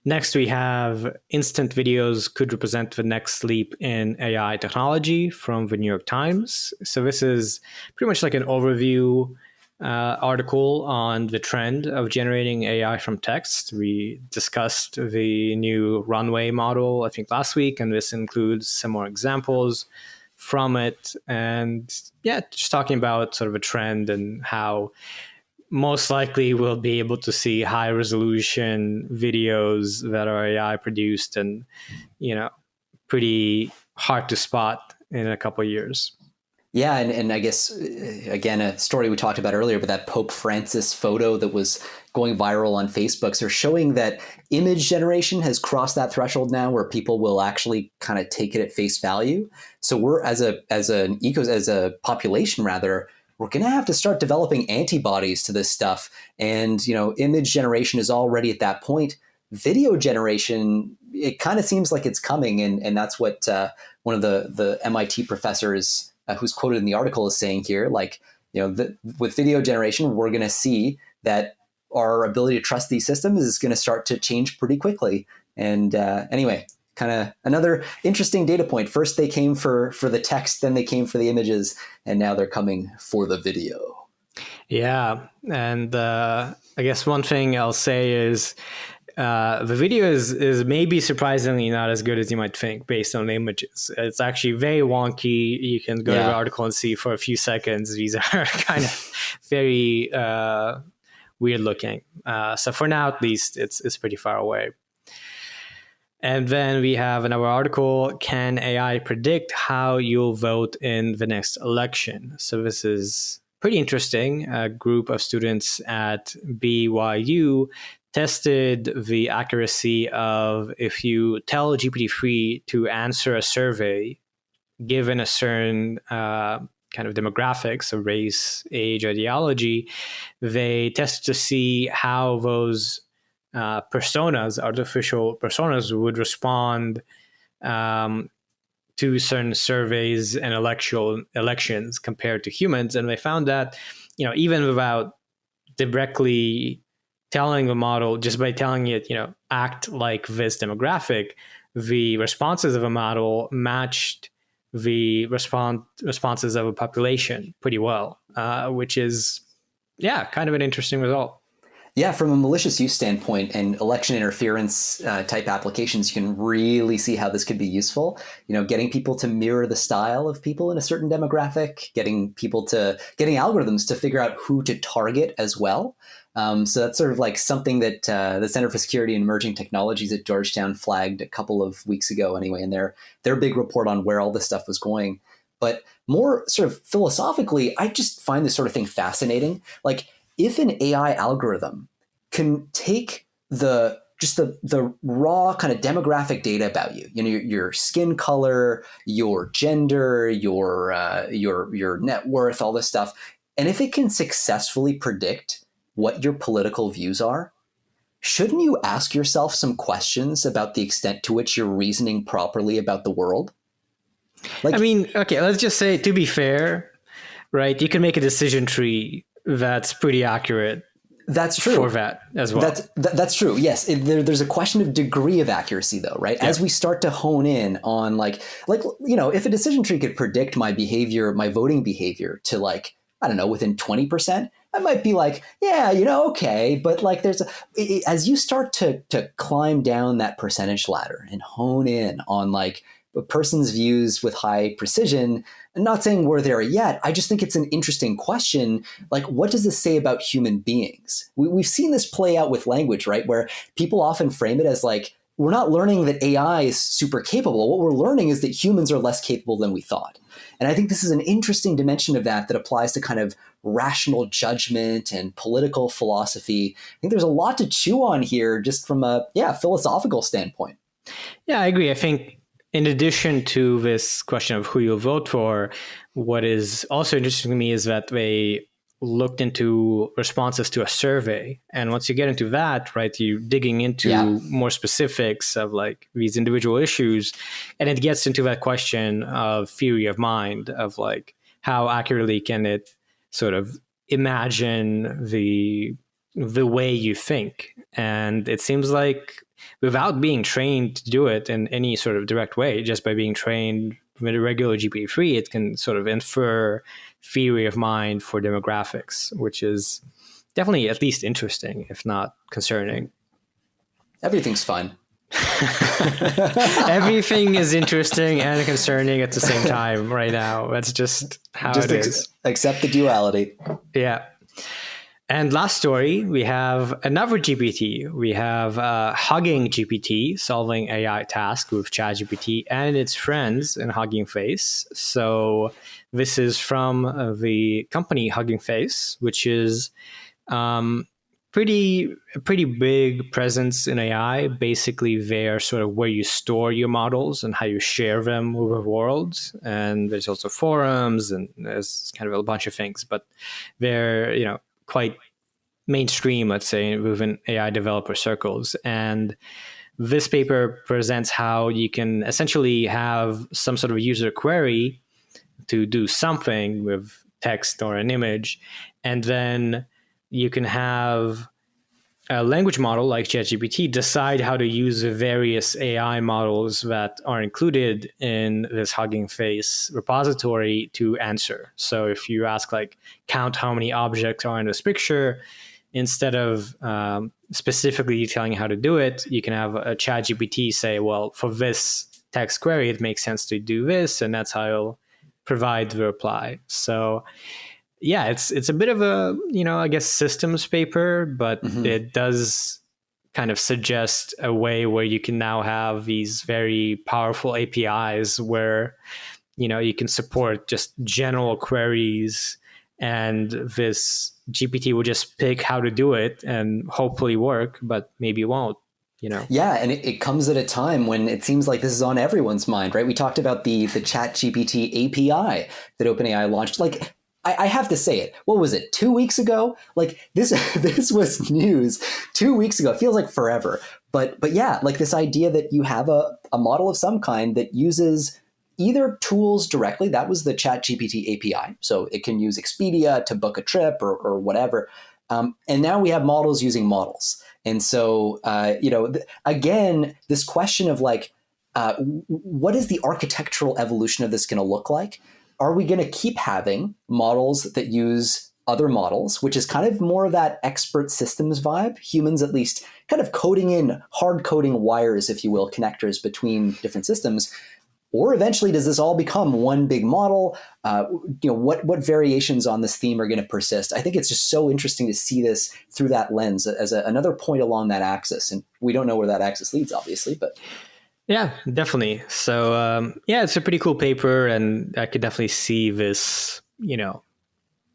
A: Next, we have instant videos could represent the next leap in AI technology from the New York Times. So this is pretty much like an overview article on the trend of generating AI from text. We discussed the new runway model, I think, last week, and this includes some more examples from it. And yeah, just talking about sort of a trend and how most likely we'll be able to see high resolution videos that are AI produced and, pretty hard to spot in a couple of years.
B: Yeah, and I guess, again, a story we talked about earlier, but that Pope Francis photo that was going viral on Facebook, so showing that image generation has crossed that threshold now where people will actually kind of take it at face value. So we're, as a population, rather, we're going to have to start developing antibodies to this stuff. And, image generation is already at that point. Video generation, it kind of seems like it's coming. And that's what one of the MIT professors who's quoted in the article is saying here. Like, with video generation, we're going to see that our ability to trust these systems is going to start to change pretty quickly. And anyway, kind of another interesting data point. First, they came for the text, then they came for the images, and now they're coming for the video.
A: Yeah. And I guess one thing I'll say is the video is maybe surprisingly not as good as you might think based on the images. It's actually very wonky. You can go to the article and see for a few seconds. These are kind of very weird looking. So for now, at least, it's pretty far away. And then we have another article, Can AI Predict How You'll Vote in the Next Election? So this is pretty interesting. A group of students at BYU tested the accuracy of, if you tell GPT-3 to answer a survey, given a certain kind of demographics, so race, age, ideology, they tested to see how those artificial personas would respond to certain surveys and elections compared to humans. And they found that, even without directly telling the model, just by telling it, act like this demographic, the responses of a model matched the responses of a population pretty well, which is, kind of an interesting result.
B: Yeah, from a malicious use standpoint and election interference type applications, you can really see how this could be useful. Getting people to mirror the style of people in a certain demographic, getting algorithms to figure out who to target as well. So that's sort of like something that the Center for Security and Emerging Technologies at Georgetown flagged a couple of weeks ago anyway, in their big report on where all this stuff was going. But more sort of philosophically, I just find this sort of thing fascinating. Like, if an AI algorithm can take the raw kind of demographic data about you, your skin color, your gender, your net worth, all this stuff, and if it can successfully predict what your political views are, shouldn't you ask yourself some questions about the extent to which you're reasoning properly about the world?
A: I mean, okay, let's just say, to be fair, right, you can make a decision tree that's pretty accurate.
B: That's true.
A: For that as well.
B: That's true. Yes. There's a question of degree of accuracy, though, right? Yeah. As we start to hone in on if a decision tree could predict my behavior, my voting behavior to I don't know, within 20%, I might be like, yeah, okay. But like as you start to climb down that percentage ladder and hone in on like a person's views with high precision, I'm not saying we're there yet. I just think it's an interesting question. Like, what does this say about human beings? We've seen this play out with language, right? Where people often frame it as like, we're not learning that AI is super capable. What we're learning is that humans are less capable than we thought. And I think this is an interesting dimension of that applies to kind of rational judgment and political philosophy. I think there's a lot to chew on here just from a philosophical standpoint.
A: Yeah, I agree. I think in addition to this question of who you'll vote for, what is also interesting to me is that they looked into responses to a survey. And once you get into that, right, you're digging into more specifics of like these individual issues. And it gets into that question of theory of mind, of like how accurately can it sort of imagine the way you think. And it seems like without being trained to do it in any sort of direct way, just by being trained with a regular GPT-3, it can sort of infer theory of mind for demographics, which is definitely at least interesting, if not concerning.
B: Everything's fun.
A: Everything is interesting and concerning at the same time right now. That's just how it is.
B: Accept the duality.
A: Yeah. And last story, we have another GPT. We have Hugging GPT solving AI task with ChatGPT and its friends in Hugging Face. So this is from the company Hugging Face, which is pretty big presence in AI. Basically, they're sort of where you store your models and how you share them with the world. And there's also forums and there's kind of a bunch of things, but they're quite mainstream, let's say, within AI developer circles. And this paper presents how you can essentially have some sort of user query to do something with text or an image, and then you can have a language model like ChatGPT decide how to use the various AI models that are included in this Hugging Face repository to answer. So if you ask, like, count how many objects are in this picture, instead of specifically telling you how to do it, you can have a ChatGPT say, well, for this text query, it makes sense to do this, and that's how you'll provide the reply. So yeah, it's a bit of a, I guess, systems paper, but it does kind of suggest a way where you can now have these very powerful APIs where, you can support just general queries, and this GPT will just pick how to do it and hopefully work, but maybe it won't.
B: Yeah, and it comes at a time when it seems like this is on everyone's mind, right? We talked about the ChatGPT API that OpenAI launched. Like, I have to say it. What was it? 2 weeks ago? Like this was news 2 weeks ago. It feels like forever. But yeah, like this idea that you have a model of some kind that uses either tools directly. That was the ChatGPT API. So it can use Expedia to book a trip or whatever. And now we have models using models. And so, again, this question of like, what is the architectural evolution of this going to look like? Are we going to keep having models that use other models, which is kind of more of that expert systems vibe, humans at least kind of hard coding wires, if you will, connectors between different systems? Or eventually, does this all become one big model? What variations on this theme are going to persist? I think it's just so interesting to see this through that lens as another point along that axis. And we don't know where that axis leads, obviously, but...
A: Yeah, definitely. So, it's a pretty cool paper, and I could definitely see this,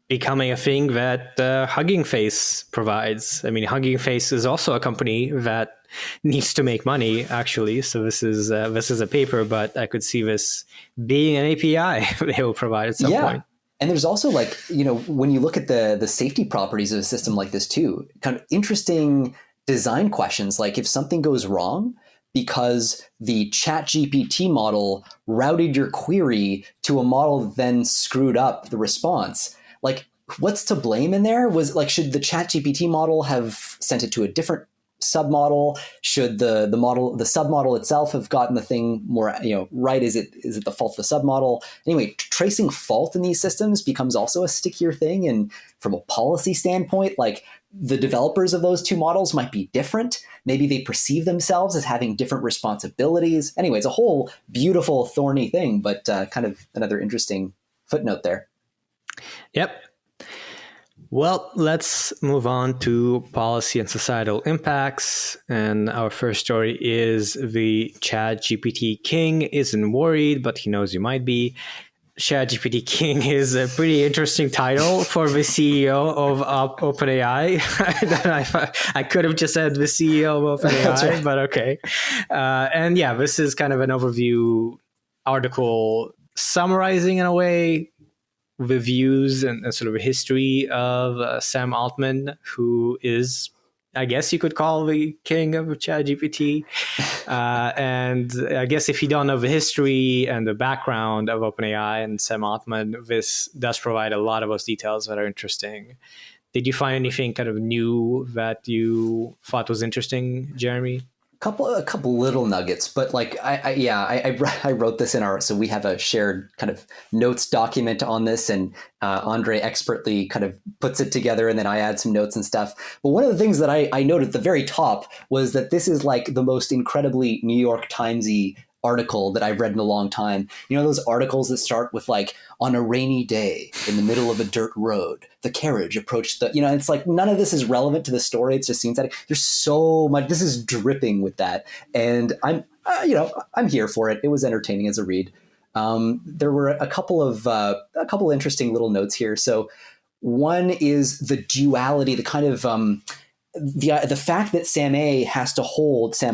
A: becoming a thing that Hugging Face provides. I mean, Hugging Face is also a company that needs to make money, actually. So this is a paper, but I could see this being an API they will provide at some point.
B: And there's also, like, when you look at the safety properties of a system like this too, kind of interesting design questions, like if something goes wrong because the ChatGPT model routed your query to a model that then screwed up the response, like, what's to blame in there? Was like, should the ChatGPT model have sent it to a different submodel? Should the submodel itself have gotten the thing more right? Is it the fault of the submodel? Anyway, tracing fault in these systems becomes also a stickier thing. And from a policy standpoint, like the developers of those two models might be different. Maybe they perceive themselves as having different responsibilities. Anyway, it's a whole beautiful, thorny thing, but kind of another interesting footnote there.
A: Yep. Well, let's move on to policy and societal impacts. And our first story is the ChatGPT king isn't worried, but he knows you might be. ChatGPT king is a pretty interesting title for the CEO of OpenAI. I could have just said the CEO of OpenAI, right. But okay. And yeah, this is kind of an overview article summarizing in a way the views and sort of a history of Sam Altman, who is, I guess you could call the king of ChatGPT. And I guess if you don't know the history and the background of OpenAI and Sam Altman, this does provide a lot of those details that are interesting. Did you find anything kind of new that you thought was interesting, Jeremy?
B: A couple little nuggets, but like I wrote this in so we have a shared kind of notes document on this, and Andre expertly kind of puts it together, and then I add some notes and stuff. But one of the things that I noted at the very top was that this is like the most incredibly New York Timesy article that I've read in a long time. You know, those articles that start with like, on a rainy day in the middle of a dirt road, the carriage approached it's like none of this is relevant to the story. It just seems that there's so much, this is dripping with that. And I'm here for it. It was entertaining as a read. There were a couple interesting little notes here. So one is the duality, the kind of, the fact that Sam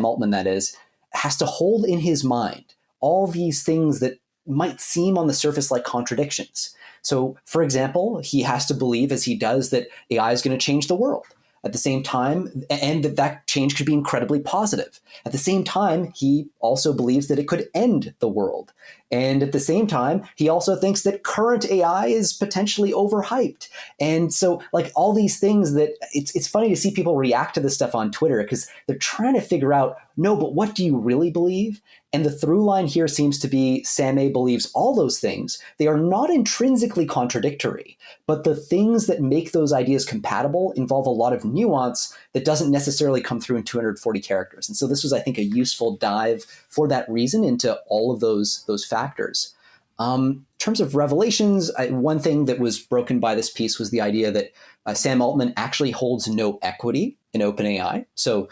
B: Altman, that is, has to hold in his mind all these things that might seem on the surface like contradictions. So, for example, he has to believe, as he does, that AI is going to change the world. At the same time, and that change could be incredibly positive. At the same time, he also believes that it could end the world. And at the same time, he also thinks that current AI is potentially overhyped. And so, like, all these things that it's funny to see people react to this stuff on Twitter because they're trying to figure out, no, but what do you really believe? And the through line here seems to be Sam A believes all those things. They are not intrinsically contradictory, but the things that make those ideas compatible involve a lot of nuance that doesn't necessarily come through in 240 characters. And so this was, I think, a useful dive for that reason into all of those factors. In terms of revelations, one thing that was broken by this piece was the idea that Sam Altman actually holds no equity in OpenAI. So,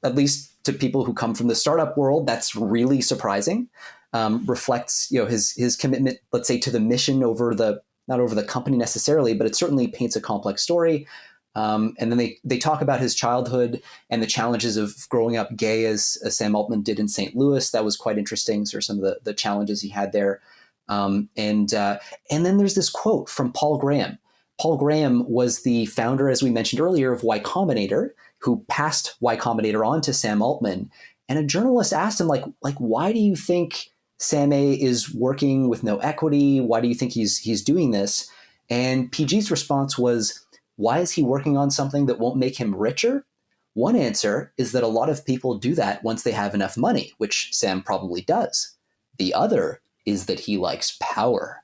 B: at least to people who come from the startup world, that's really surprising. Reflects, his commitment, let's say, to the mission not over the company necessarily, but it certainly paints a complex story. And then they talk about his childhood and the challenges of growing up gay as Sam Altman did in St. Louis. That was quite interesting. So some of the challenges he had there. And then there's this quote from Paul Graham. Paul Graham was the founder, as we mentioned earlier, of Y Combinator, who passed Y Combinator on to Sam Altman. And a journalist asked him, like, why do you think Sam A is working with no equity? Why do you think he's doing this? And PG's response was, why is he working on something that won't make him richer? One answer is that a lot of people do that once they have enough money, which Sam probably does. The other is that he likes power.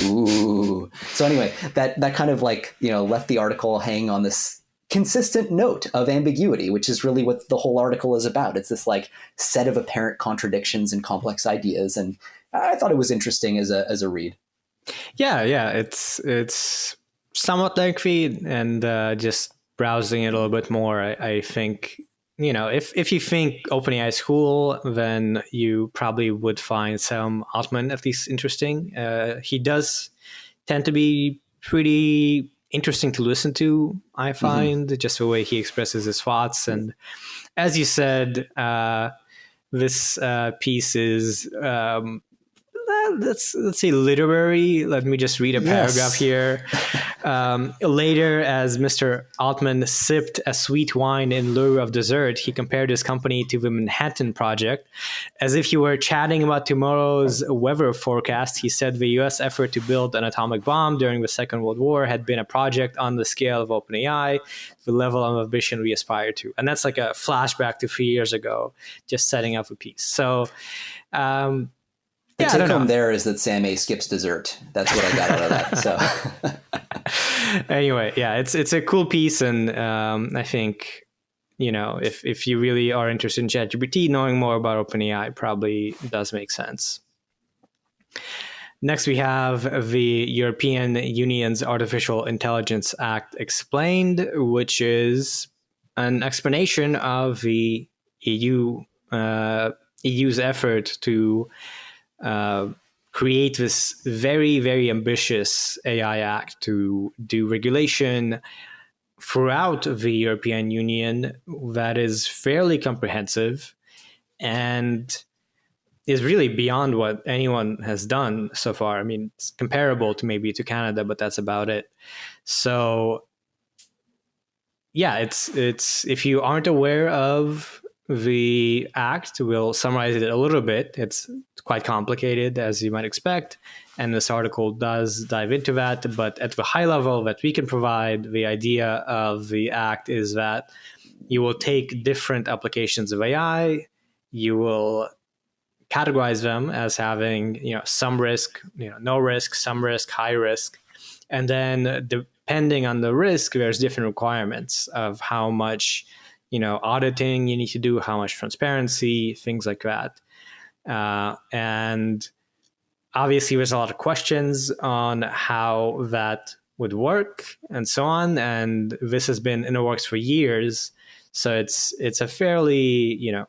B: Ooh. So anyway, that kind of left the article hanging on this consistent note of ambiguity, which is really what the whole article is about. It's this set of apparent contradictions and complex ideas. And I thought it was interesting as a read.
A: Yeah. It's somewhat lengthy, and just browsing it a little bit more, I think, if you think OpenAI is cool, then you probably would find Sam Altman at least interesting. He does tend to be pretty interesting to listen to, I find, just the way he expresses his thoughts. And as you said, this piece is let's say literary. Let me just read a paragraph here. Later, as Mr. Altman sipped a sweet wine in lieu of dessert, he compared his company to the Manhattan Project. As if he were chatting about tomorrow's weather forecast, he said the US effort to build an atomic bomb during the Second World War had been a project on the scale of OpenAI, the level of ambition we aspire to. And that's like a flashback to 3 years ago, just setting up a piece. So,
B: the take home there is that Sam A skips dessert. That's what I got out of that. So
A: anyway, yeah, it's a cool piece, and I think, you know, if you really are interested in ChatGPT, knowing more about OpenAI probably does make sense. Next, we have the European Union's Artificial Intelligence Act explained, which is an explanation of the EU's effort to create this very, very ambitious AI Act to do regulation throughout the European Union that is fairly comprehensive and is really beyond what anyone has done so far. I mean, it's comparable to maybe to Canada, but that's about it. So yeah, it's if you aren't aware of the act, we'll summarize it a little bit. It's quite complicated, as you might expect, and this article does dive into that. But at the high level that we can provide, the idea of the act is that you will take different applications of AI, you will categorize them as having, you know, some risk, you know, no risk, some risk, high risk, and then depending on the risk, there's different requirements of how much, you know, auditing you need to do, how much transparency, things like that. And obviously there's a lot of questions on how that would work and so on. And this has been in the works for years. So it's a fairly, you know,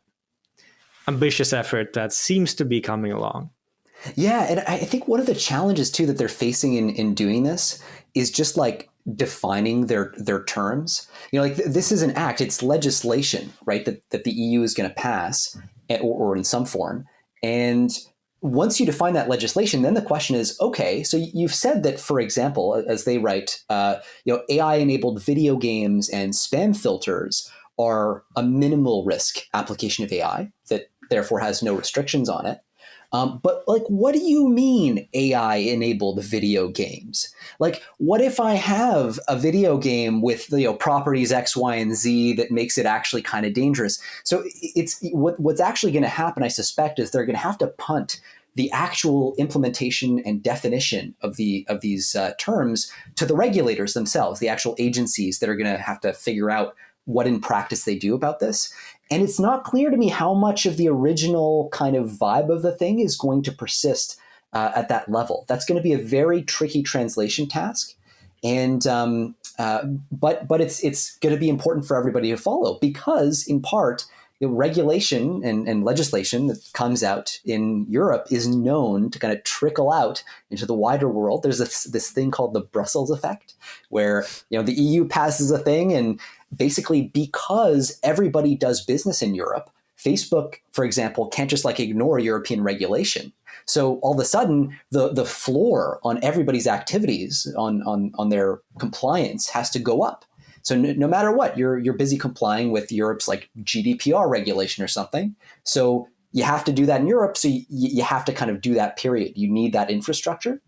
A: ambitious effort that seems to be coming along.
B: Yeah, and I think one of the challenges too that they're facing in doing this is just like defining their terms. You know, like this is an act, it's legislation, right? That the EU is going to pass, or in some form. And once you define that legislation, then the question is, okay, so you've said that, for example, as they write, you know, AI-enabled video games and spam filters are a minimal risk application of AI that therefore has no restrictions on it. But like, what do you mean AI-enabled video games? Like, what if I have a video game with, you know, properties X, Y, and Z that makes it actually kind of dangerous? So it's what's actually going to happen, I suspect, is they're going to have to punt the actual implementation and definition of these terms to the regulators themselves, the actual agencies that are going to have to figure out what in practice they do about this. And it's not clear to me how much of the original kind of vibe of the thing is going to persist at that level. That's going to be a very tricky translation task. And but it's going to be important for everybody to follow because, in part, regulation and legislation that comes out in Europe is known to kind of trickle out into the wider world. There's this thing called the Brussels effect, where, you know, the EU passes a thing, and basically because everybody does business in Europe, Facebook, for example, can't just like ignore European regulation. So all of a sudden, the floor on everybody's activities on their compliance has to go up. So no matter what, you're busy complying with Europe's like GDPR regulation or something. So you have to do that in Europe. So you have to kind of do that, period. You need that infrastructure.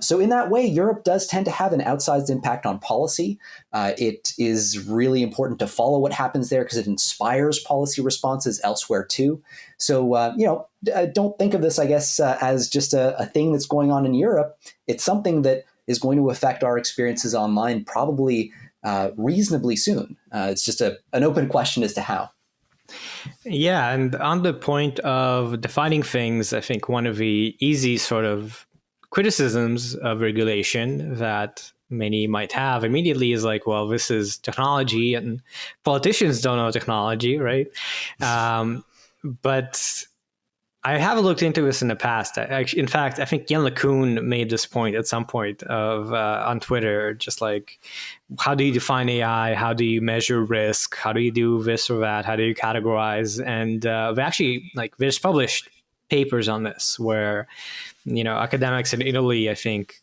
B: So in that way, Europe does tend to have an outsized impact on policy. It is really important to follow what happens there because it inspires policy responses elsewhere too. So, you know, don't think of this, I guess, as just a thing that's going on in Europe. It's something that is going to affect our experiences online probably reasonably soon. It's just an open question as to how.
A: Yeah, and on the point of defining things, I think one of the easy sort of criticisms of regulation that many might have immediately is like, well, this is technology and politicians don't know technology, right? But I have looked into this in the past. In fact, I think Jan LeCun made this point at some point of on Twitter, just like, how do you define AI? How do you measure risk? How do you do this or that? How do you categorize? And they actually, like, they just published papers on this where, academics in Italy, I think,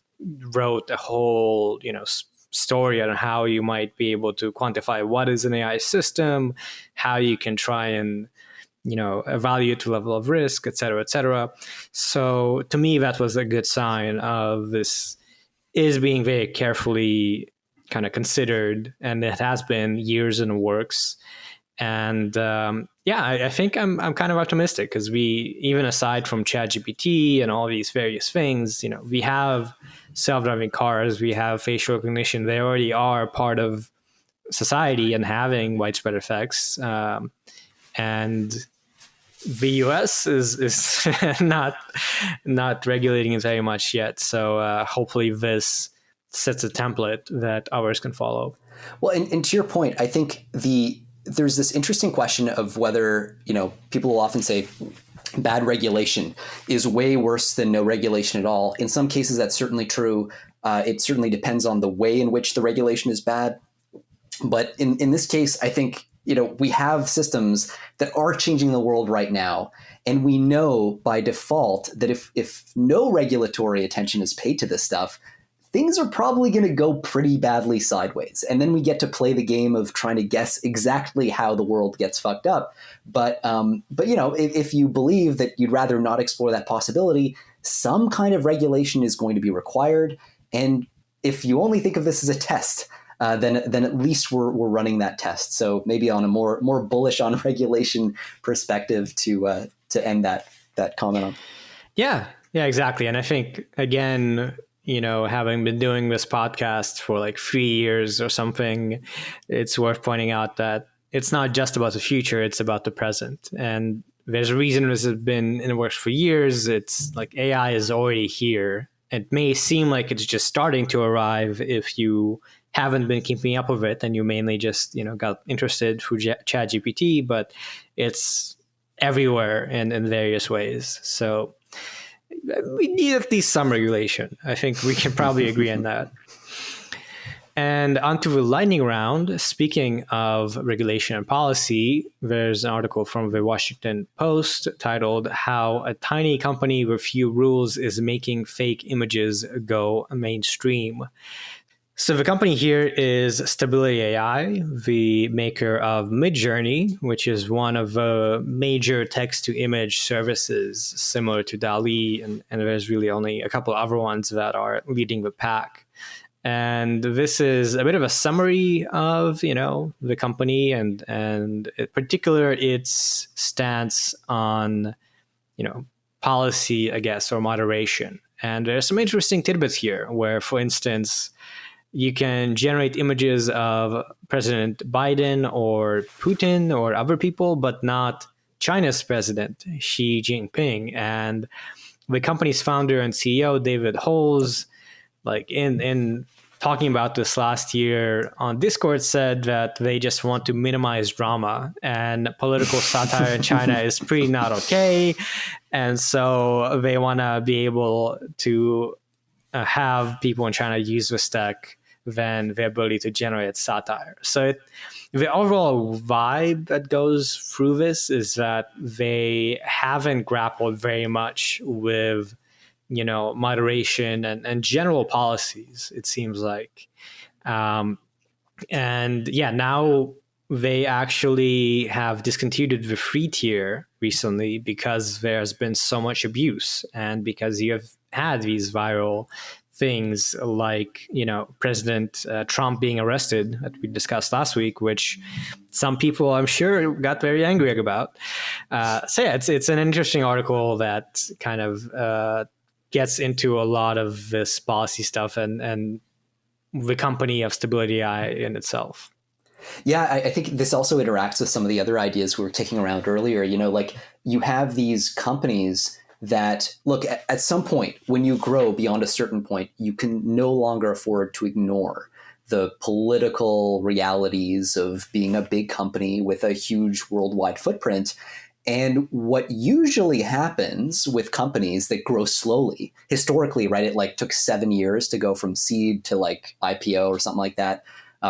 A: wrote a whole, story on how you might be able to quantify what is an AI system, how you can try and, evaluate the level of risk, et cetera, et cetera. So to me, that was a good sign of this is being very carefully kind of considered, and it has been years in the works. And I think I'm kind of optimistic because we, even aside from ChatGPT and all these various things, we have self-driving cars, we have facial recognition. They already are part of society and having widespread effects. And the US is not regulating it very much yet. So hopefully this sets a template that others can follow.
B: Well, and to your point, I think there's this interesting question of whether, people will often say bad regulation is way worse than no regulation at all. In some cases, that's certainly true. It certainly depends on the way in which the regulation is bad. But in this case, I think, we have systems that are changing the world right now. And we know by default that if no regulatory attention is paid to this stuff, things are probably going to go pretty badly sideways. And then we get to play the game of trying to guess exactly how the world gets fucked up. But if you believe that you'd rather not explore that possibility, some kind of regulation is going to be required. And if you only think of this as a test, then at least we're running that test. So maybe on a more bullish on regulation perspective to end that comment on.
A: Yeah, exactly. And I think, again, having been doing this podcast for like 3 years or something, it's worth pointing out that it's not just about the future, it's about the present. And there's a reason this has been in the works for years. It's like AI is already here. It may seem like it's just starting to arrive if you haven't been keeping up with it and you mainly just, got interested through ChatGPT, but it's everywhere in various ways. So we need at least some regulation. I think we can probably agree on that. And onto the lightning round. Speaking of regulation and policy, there's an article from the Washington Post titled "How a Tiny Company with Few Rules is Making Fake Images Go Mainstream." So the company here is Stability AI, the maker of Midjourney, which is one of the major text-to-image services similar to DALL-E, and there's really only a couple other ones that are leading the pack. And this is a bit of a summary of, the company and in particular its stance on, policy, I guess, or moderation. And there's some interesting tidbits here where, for instance, you can generate images of President Biden or Putin or other people, but not China's president, Xi Jinping. And the company's founder and CEO, David Holz, like in talking about this last year on Discord, said that they just want to minimize drama and political satire in China is pretty not okay. And so they want to be able to have people in China use this tech than the ability to generate satire. So the overall vibe that goes through this is that they haven't grappled very much with, moderation and general policies, it seems like. Now they actually have discontinued the free tier recently because there's been so much abuse and because you have had these viral things like, President Trump being arrested that we discussed last week, which some people I'm sure got very angry about. It's an interesting article that kind of gets into a lot of this policy stuff and the company of Stability AI in itself.
B: Yeah, I think this also interacts with some of the other ideas we were kicking around earlier. Like you have these companies that, look, at some point when you grow beyond a certain point, you can no longer afford to ignore the political realities of being a big company with a huge worldwide footprint. And what usually happens with companies that grow slowly, historically, right, it like took 7 years to go from seed to like IPO or something like that,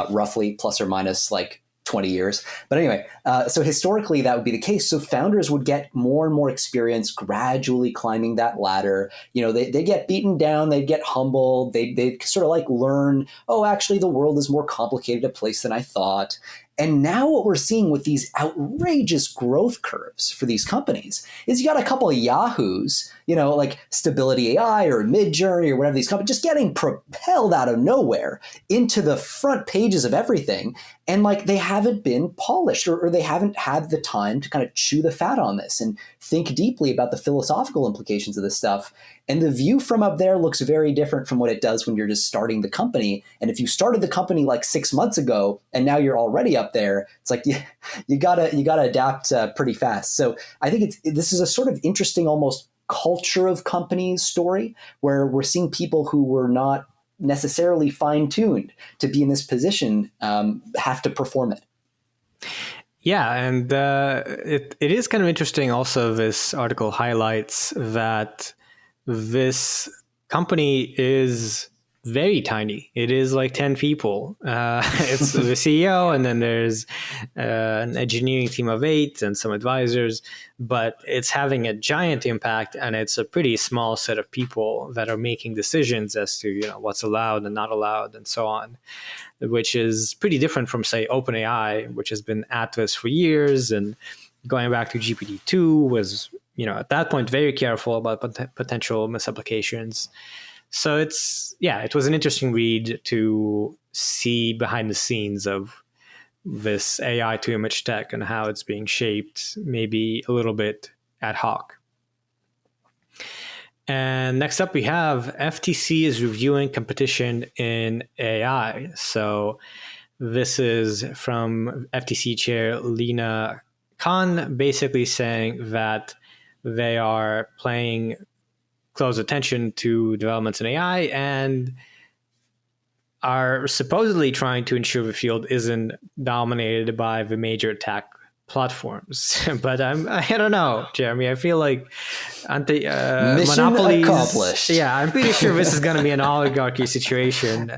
B: roughly plus or minus like 20 years. But anyway, so historically that would be the case. So founders would get more and more experience gradually climbing that ladder. They get beaten down, they'd get humbled, they'd sort of like learn, oh, actually the world is more complicated a place than I thought. And now what we're seeing with these outrageous growth curves for these companies is you got a couple of yahoos, like Stability AI or Midjourney or whatever these companies, just getting propelled out of nowhere into the front pages of everything. And like they haven't been polished or they haven't had the time to kind of chew the fat on this and think deeply about the philosophical implications of this stuff. And the view from up there looks very different from what it does when you're just starting the company. And if you started the company like 6 months ago and now you're already up there, it's like you gotta adapt pretty fast. So I think this is a sort of interesting almost culture of companies story where we're seeing people who were not necessarily fine-tuned to be in this position have to perform it.
A: Yeah, and it is kind of interesting also. This article highlights that this company is very tiny. It is like 10 people. It's the CEO, and then there's an engineering team of 8 and some advisors, but it's having a giant impact, and it's a pretty small set of people that are making decisions as to what's allowed and not allowed and so on, which is pretty different from, say, OpenAI, which has been at this for years, and going back to GPT-2 was, at that point, very careful about potential misapplications. So it was an interesting read to see behind the scenes of this AI to image tech and how it's being shaped, maybe a little bit ad hoc. And next up, we have FTC is reviewing competition in AI. So this is from FTC Chair Lina Khan, basically saying that they are paying close attention to developments in AI and are supposedly trying to ensure the field isn't dominated by the major tech platforms. But I don't know, Jeremy. I feel like
B: mission
A: monopolies
B: accomplished.
A: Yeah, I'm pretty sure this is going to be an oligarchy situation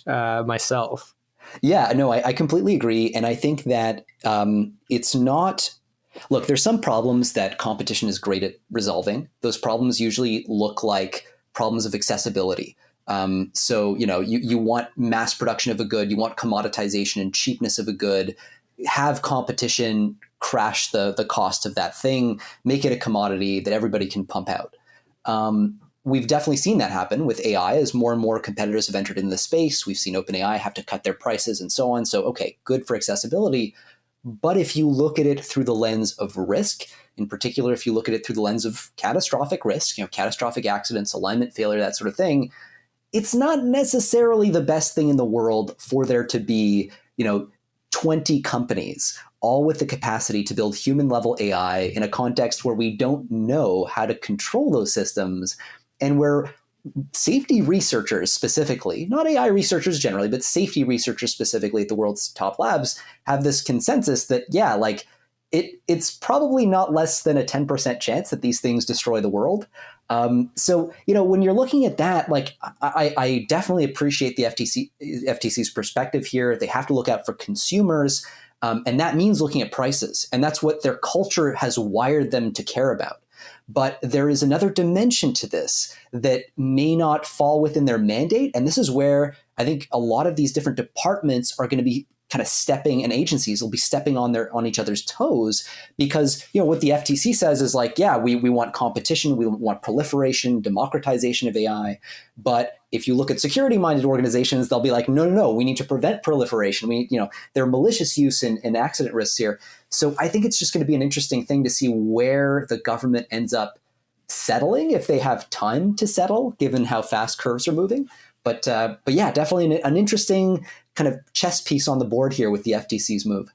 A: myself.
B: Yeah, no, I completely agree. And I think that it's not... Look, there's some problems that competition is great at resolving. Those problems usually look like problems of accessibility. So, you want mass production of a good, you want commoditization and cheapness of a good, have competition crash the cost of that thing, make it a commodity that everybody can pump out. We've definitely seen that happen with AI as more and more competitors have entered into the space. We've seen OpenAI have to cut their prices and so on. So, okay, good for accessibility. But if you look at it through the lens of risk, in particular, if you look at it through the lens of catastrophic risk, catastrophic accidents, alignment failure, that sort of thing, it's not necessarily the best thing in the world for there to be, 20 companies, all with the capacity to build human-level AI in a context where we don't know how to control those systems, and where safety researchers specifically, not AI researchers generally, but safety researchers specifically at the world's top labs have this consensus that, it's probably not less than a 10% chance that these things destroy the world. So, when you're looking at that, I definitely appreciate the FTC's perspective here. They have to look out for consumers, and that means looking at prices. And that's what their culture has wired them to care about. But there is another dimension to this that may not fall within their mandate. And this is where I think a lot of these different departments are going to be kind of stepping, and agencies will be stepping on each other's toes, because what the FTC says is we want competition, we want proliferation, democratization of AI. But if you look at security-minded organizations, they'll be like, no, we need to prevent proliferation. There are malicious use and accident risks here. So I think it's just going to be an interesting thing to see where the government ends up settling, if they have time to settle, given how fast curves are moving. But yeah, definitely an interesting kind of chess piece on the board here with the FTC's move.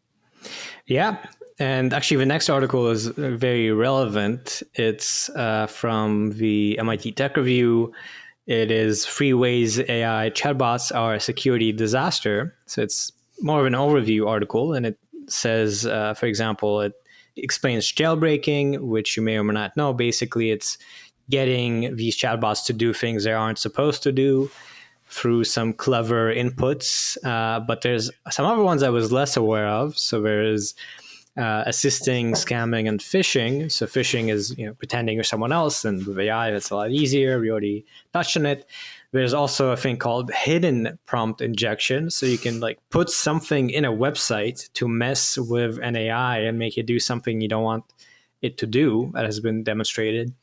A: Yeah. And actually, the next article is very relevant. It's from the MIT Tech Review. It is 3 ways AI chatbots are a security disaster. So it's more of an overview article. And it says, for example, it explains jailbreaking, which you may or may not know. Basically, it's getting these chatbots to do things they aren't supposed to do. through some clever inputs, but there's some other ones I was less aware of. So there's assisting scamming and phishing. So phishing is pretending you're someone else, and with AI that's a lot easier. We already touched on it. There's also a thing called hidden prompt injection. So you can like put something in a website to mess with an AI and make it do something you don't want it to do. That has been demonstrated.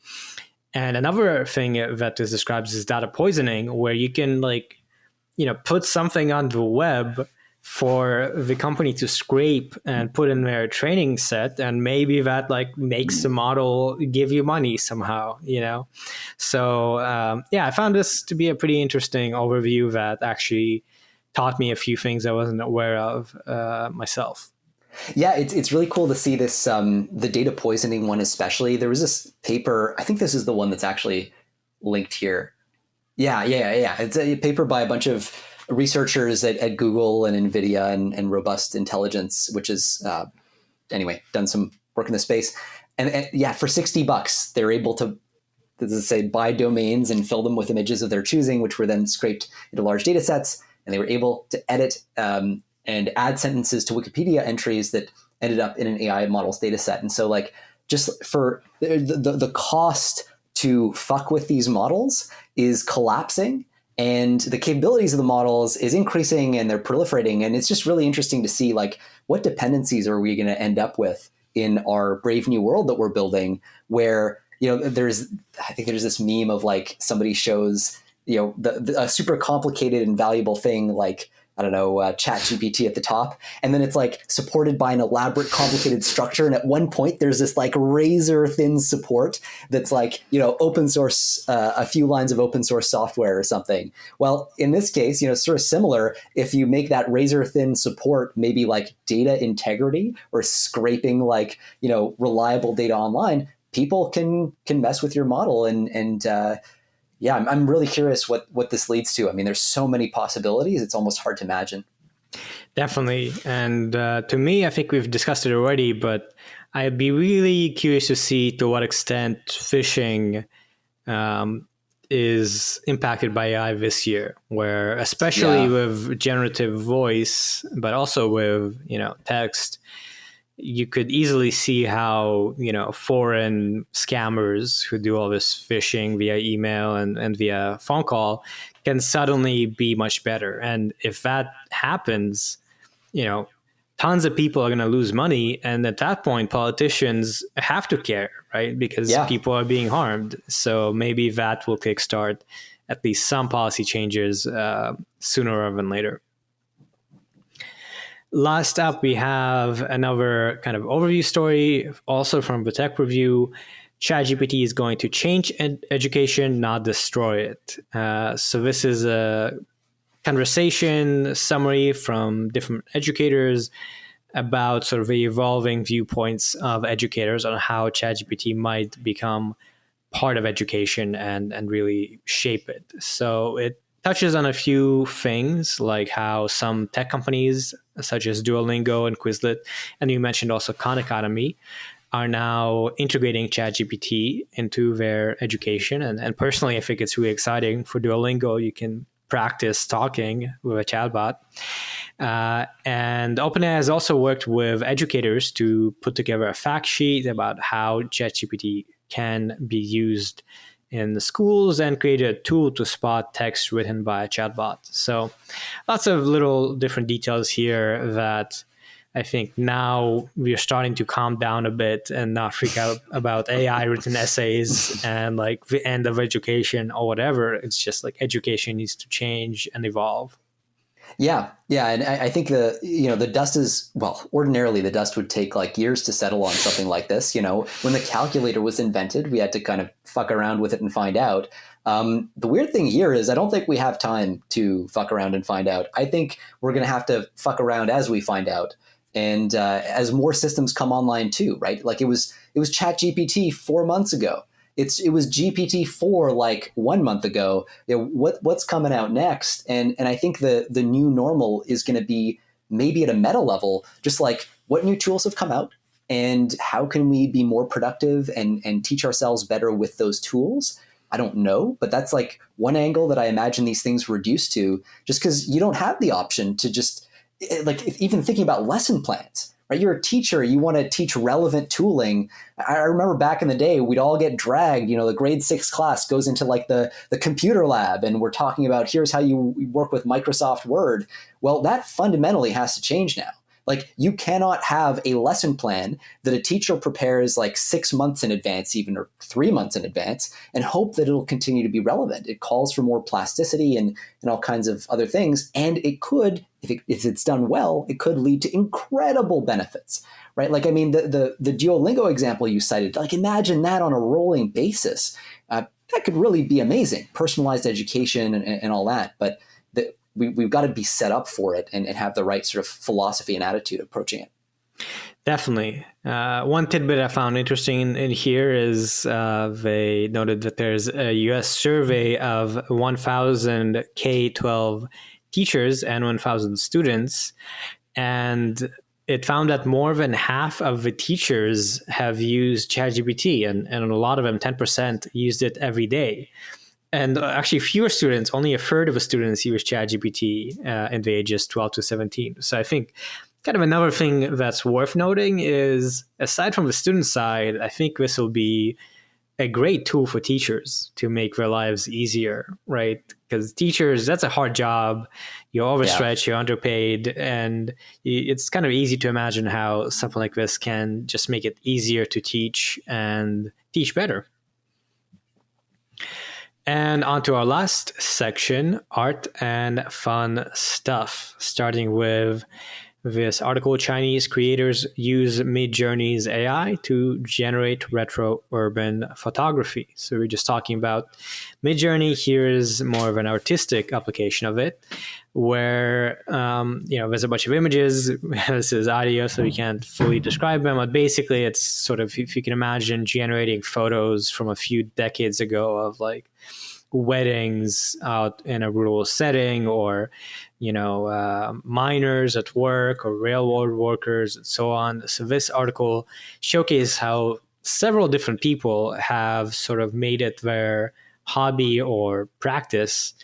A: And another thing that is described is data poisoning, where you can like put something on the web for the company to scrape and put in their training set, and maybe that like makes the model give you money somehow, So I found this to be a pretty interesting overview that actually taught me a few things I wasn't aware of myself.
B: Yeah, it's really cool to see this, the data poisoning one especially. There was this paper, I think this is the one that's actually linked here. Yeah. It's a paper by a bunch of researchers at Google and NVIDIA and Robust Intelligence, which is, anyway, done some work in the space. And for $60, they're able to, buy domains and fill them with images of their choosing, which were then scraped into large data sets. And they were able to edit and add sentences to Wikipedia entries that ended up in an AI model's data set. And so like just for the cost to fuck with these models is collapsing, and the capabilities of the models is increasing, and they're proliferating. And it's just really interesting to see like what dependencies are we going to end up with in our brave new world that we're building, where, I think there's this meme of like somebody shows, a super complicated and valuable thing like, I don't know, ChatGPT at the top. And then it's like supported by an elaborate, complicated structure. And at one point there's this like razor thin support that's like, open source, a few lines of open source software or something. Well, in this case, sort of similar, if you make that razor thin support, maybe like data integrity or scraping like, reliable data online, people can mess with your model and I'm really curious what this leads to. I mean, there's so many possibilities. It's almost hard to imagine.
A: Definitely. And to me, I think we've discussed it already, but I'd be really curious to see to what extent phishing is impacted by AI this year, where especially with generative voice, but also with, text, you could easily see how, foreign scammers who do all this phishing via email and via phone call can suddenly be much better. And if that happens, tons of people are going to lose money. And at that point, politicians have to care, right? Because people are being harmed. So maybe that will kickstart at least some policy changes sooner rather than later. Last up, we have another kind of overview story, also from the Tech Review. ChatGPT is going to change education, not destroy it. So this is a conversation summary from different educators about sort of the evolving viewpoints of educators on how ChatGPT might become part of education and really shape it. So it touches on a few things, like how some tech companies such as Duolingo and Quizlet, and you mentioned also Khan Academy, are now integrating ChatGPT into their education. And personally, I think it's really exciting. For Duolingo, you can practice talking with a chatbot. And OpenAI has also worked with educators to put together a fact sheet about how ChatGPT can be used in the schools and create a tool to spot text written by a chatbot. So lots of little different details here that I think now we are starting to calm down a bit and not freak out about AI written essays and like the end of education or whatever. It's just like education needs to change and evolve.
B: Yeah. And I think the dust is, well, ordinarily the dust would take like years to settle on something like this. When the calculator was invented, we had to kind of fuck around with it and find out. The weird thing here is I don't think we have time to fuck around and find out. I think we're going to have to fuck around as we find out. And as more systems come online too, right? Like it was ChatGPT 4 months ago. It was GPT-4 like 1 month ago. What's coming out next? And I think the new normal is going to be maybe at a meta level, just like what new tools have come out and how can we be more productive and teach ourselves better with those tools. I don't know, but that's like one angle that I imagine these things reduce to, just because you don't have the option to just like even thinking about lesson plans, right? You're a teacher, you want to teach relevant tooling. I remember back in the day, we'd all get dragged, the grade 6 class goes into like the computer lab and we're talking about here's how you work with Microsoft Word. Well, that fundamentally has to change now. Like you cannot have a lesson plan that a teacher prepares like 6 months in advance, even, or 3 months in advance, and hope that it'll continue to be relevant. It calls for more plasticity and all kinds of other things. And it could, if it's done well, it could lead to incredible benefits, right? Like, I mean, the Duolingo example you cited, like imagine that on a rolling basis. That could really be amazing, personalized education and all that. But we've got to be set up for it and have the right sort of philosophy and attitude approaching it.
A: Definitely. One tidbit I found interesting in here is they noted that there's a US survey of 1,000 K-12 teachers and 1,000 students, and it found that more than half of the teachers have used ChatGPT, and a lot of them, 10%, used it every day. And actually, fewer students, only a third of the students use ChatGPT in the ages 12 to 17. So I think kind of another thing that's worth noting is, aside from the student side, I think this will be a great tool for teachers to make their lives easier, right? Because teachers, that's a hard job. You're overstretched, you're underpaid, and it's kind of easy to imagine how something like this can just make it easier to teach and teach better. And on to our last section, art and fun stuff, starting with this article. Chinese creators use Midjourney's AI to generate retro urban photography. So we're just talking about Midjourney. Here is more of an artistic application of it, where there's a bunch of images. This is audio, so we can't fully describe them. But basically, it's sort of, if you can imagine, generating photos from a few decades ago of like weddings out in a rural setting, or miners at work, or railroad workers, and so on. So this article showcases how several different people have sort of made it their hobby or practice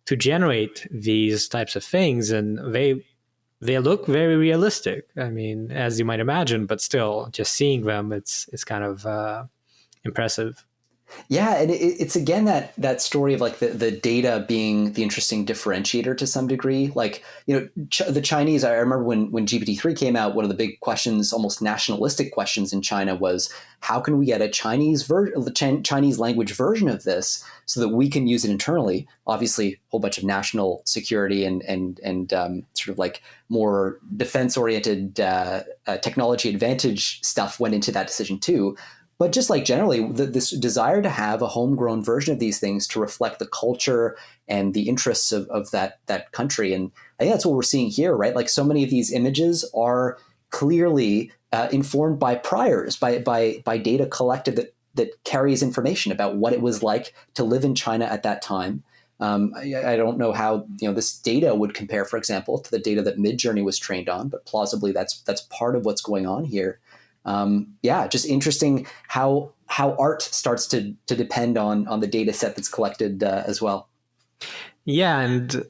A: to generate these types of things, and they look very realistic. I mean, as you might imagine, but still, just seeing them, it's kind of impressive.
B: Yeah, and it's again that story of like the data being the interesting differentiator to some degree. Like, the Chinese, I remember when GPT-3 came out, one of the big questions, almost nationalistic questions in China, was how can we get a Chinese Chinese language version of this so that we can use it internally? Obviously, a whole bunch of national security and sort of like more defense-oriented technology advantage stuff went into that decision too. But just like generally, this desire to have a homegrown version of these things to reflect the culture and the interests of that country. And I think that's what we're seeing here, right? Like so many of these images are clearly informed by priors, by data collected that carries information about what it was like to live in China at that time. I don't know how this data would compare, for example, to the data that Midjourney was trained on, but plausibly that's part of what's going on here. Just interesting how art starts to depend on the data set that's collected as well.
A: Yeah, and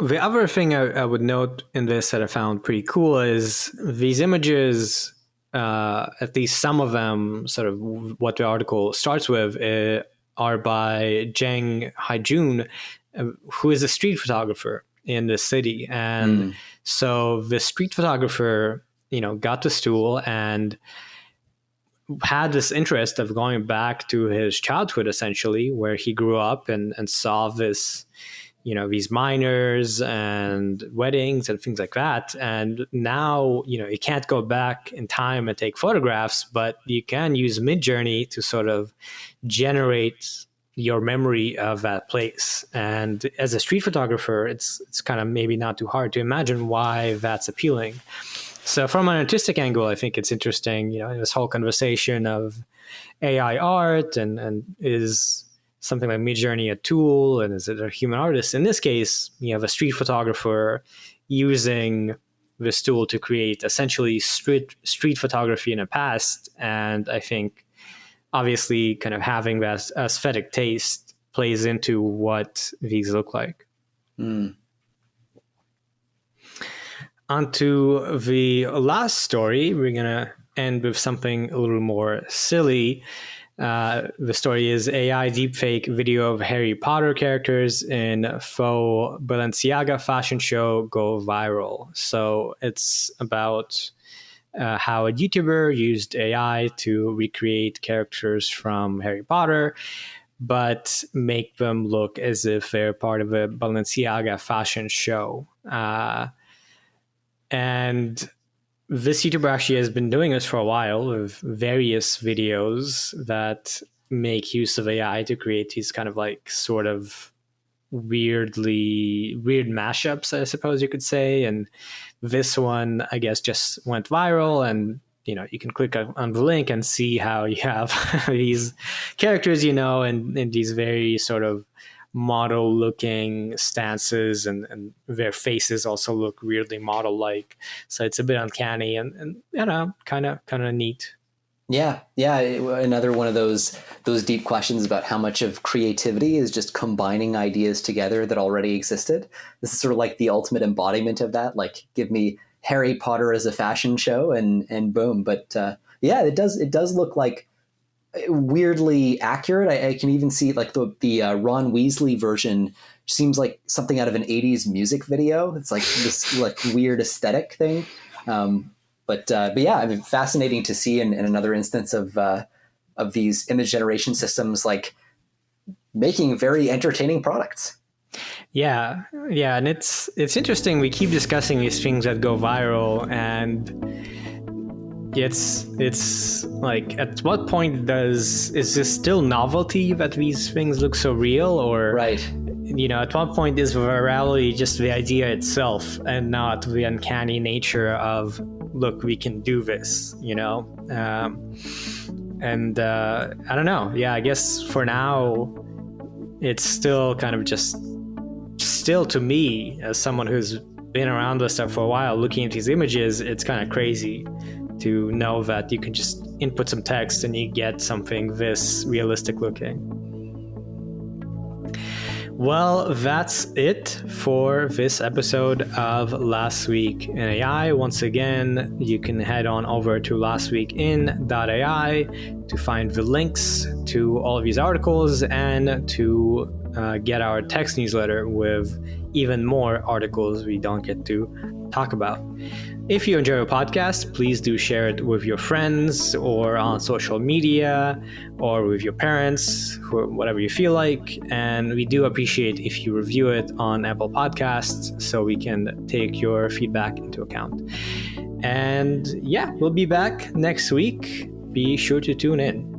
A: the other thing I would note in this that I found pretty cool is these images, at least some of them, sort of what the article starts with, are by Zheng Haijun, who is a street photographer in the city. And so the street photographer got the stool and had this interest of going back to his childhood, essentially, where he grew up and saw this, these miners and weddings and things like that. And now, you can't go back in time and take photographs, but you can use Midjourney to sort of generate your memory of that place. And as a street photographer, it's kind of maybe not too hard to imagine why that's appealing. So from an artistic angle, I think it's interesting, this whole conversation of AI art and is something like Midjourney a tool, and is it a human artist? In this case, you have a street photographer using this tool to create essentially street photography in the past. And I think obviously kind of having that aesthetic taste plays into what these look like. On to the last story. We're going to end with something a little more silly. The story is AI deepfake video of Harry Potter characters in faux Balenciaga fashion show go viral. So it's about how a YouTuber used AI to recreate characters from Harry Potter, but make them look as if they're part of a Balenciaga fashion show. And this YouTuber actually has been doing this for a while with various videos that make use of AI to create these kind of like sort of weird mashups, I suppose you could say. And this one, I guess, just went viral, and you can click on the link and see how you have these characters, in these very sort of model looking stances, and their faces also look weirdly model like. So it's a bit uncanny and kind of neat.
B: Yeah. Another one of those deep questions about how much of creativity is just combining ideas together that already existed. This is sort of like the ultimate embodiment of that. Like, give me Harry Potter as a fashion show, and boom. But it does look like weirdly accurate. I can even see like the Ron Weasley version seems like something out of an 80s music video. It's like this like weird aesthetic thing. But yeah, I mean, fascinating to see in another instance of these image generation systems like making very entertaining products.
A: Yeah, and it's interesting. We keep discussing these things that go viral, and it's like, at what point is this still novelty that these things look so real, or
B: right?
A: At what point is virality just the idea itself and not the uncanny nature of, look, we can do this, and I don't know. Yeah, I guess for now it's still kind of just still, to me, as someone who's been around this stuff for a while, looking at these images, it's kind of crazy to know that you can just input some text and you get something this realistic looking. Well, that's it for this episode of Last Week in AI. Once again, you can head on over to lastweekin.ai to find the links to all of these articles and to get our text newsletter with even more articles we don't get to talk about. If you enjoy our podcast, please do share it with your friends or on social media or with your parents, whatever you feel like. And we do appreciate if you review it on Apple Podcasts so we can take your feedback into account. And yeah, we'll be back next week. Be sure to tune in.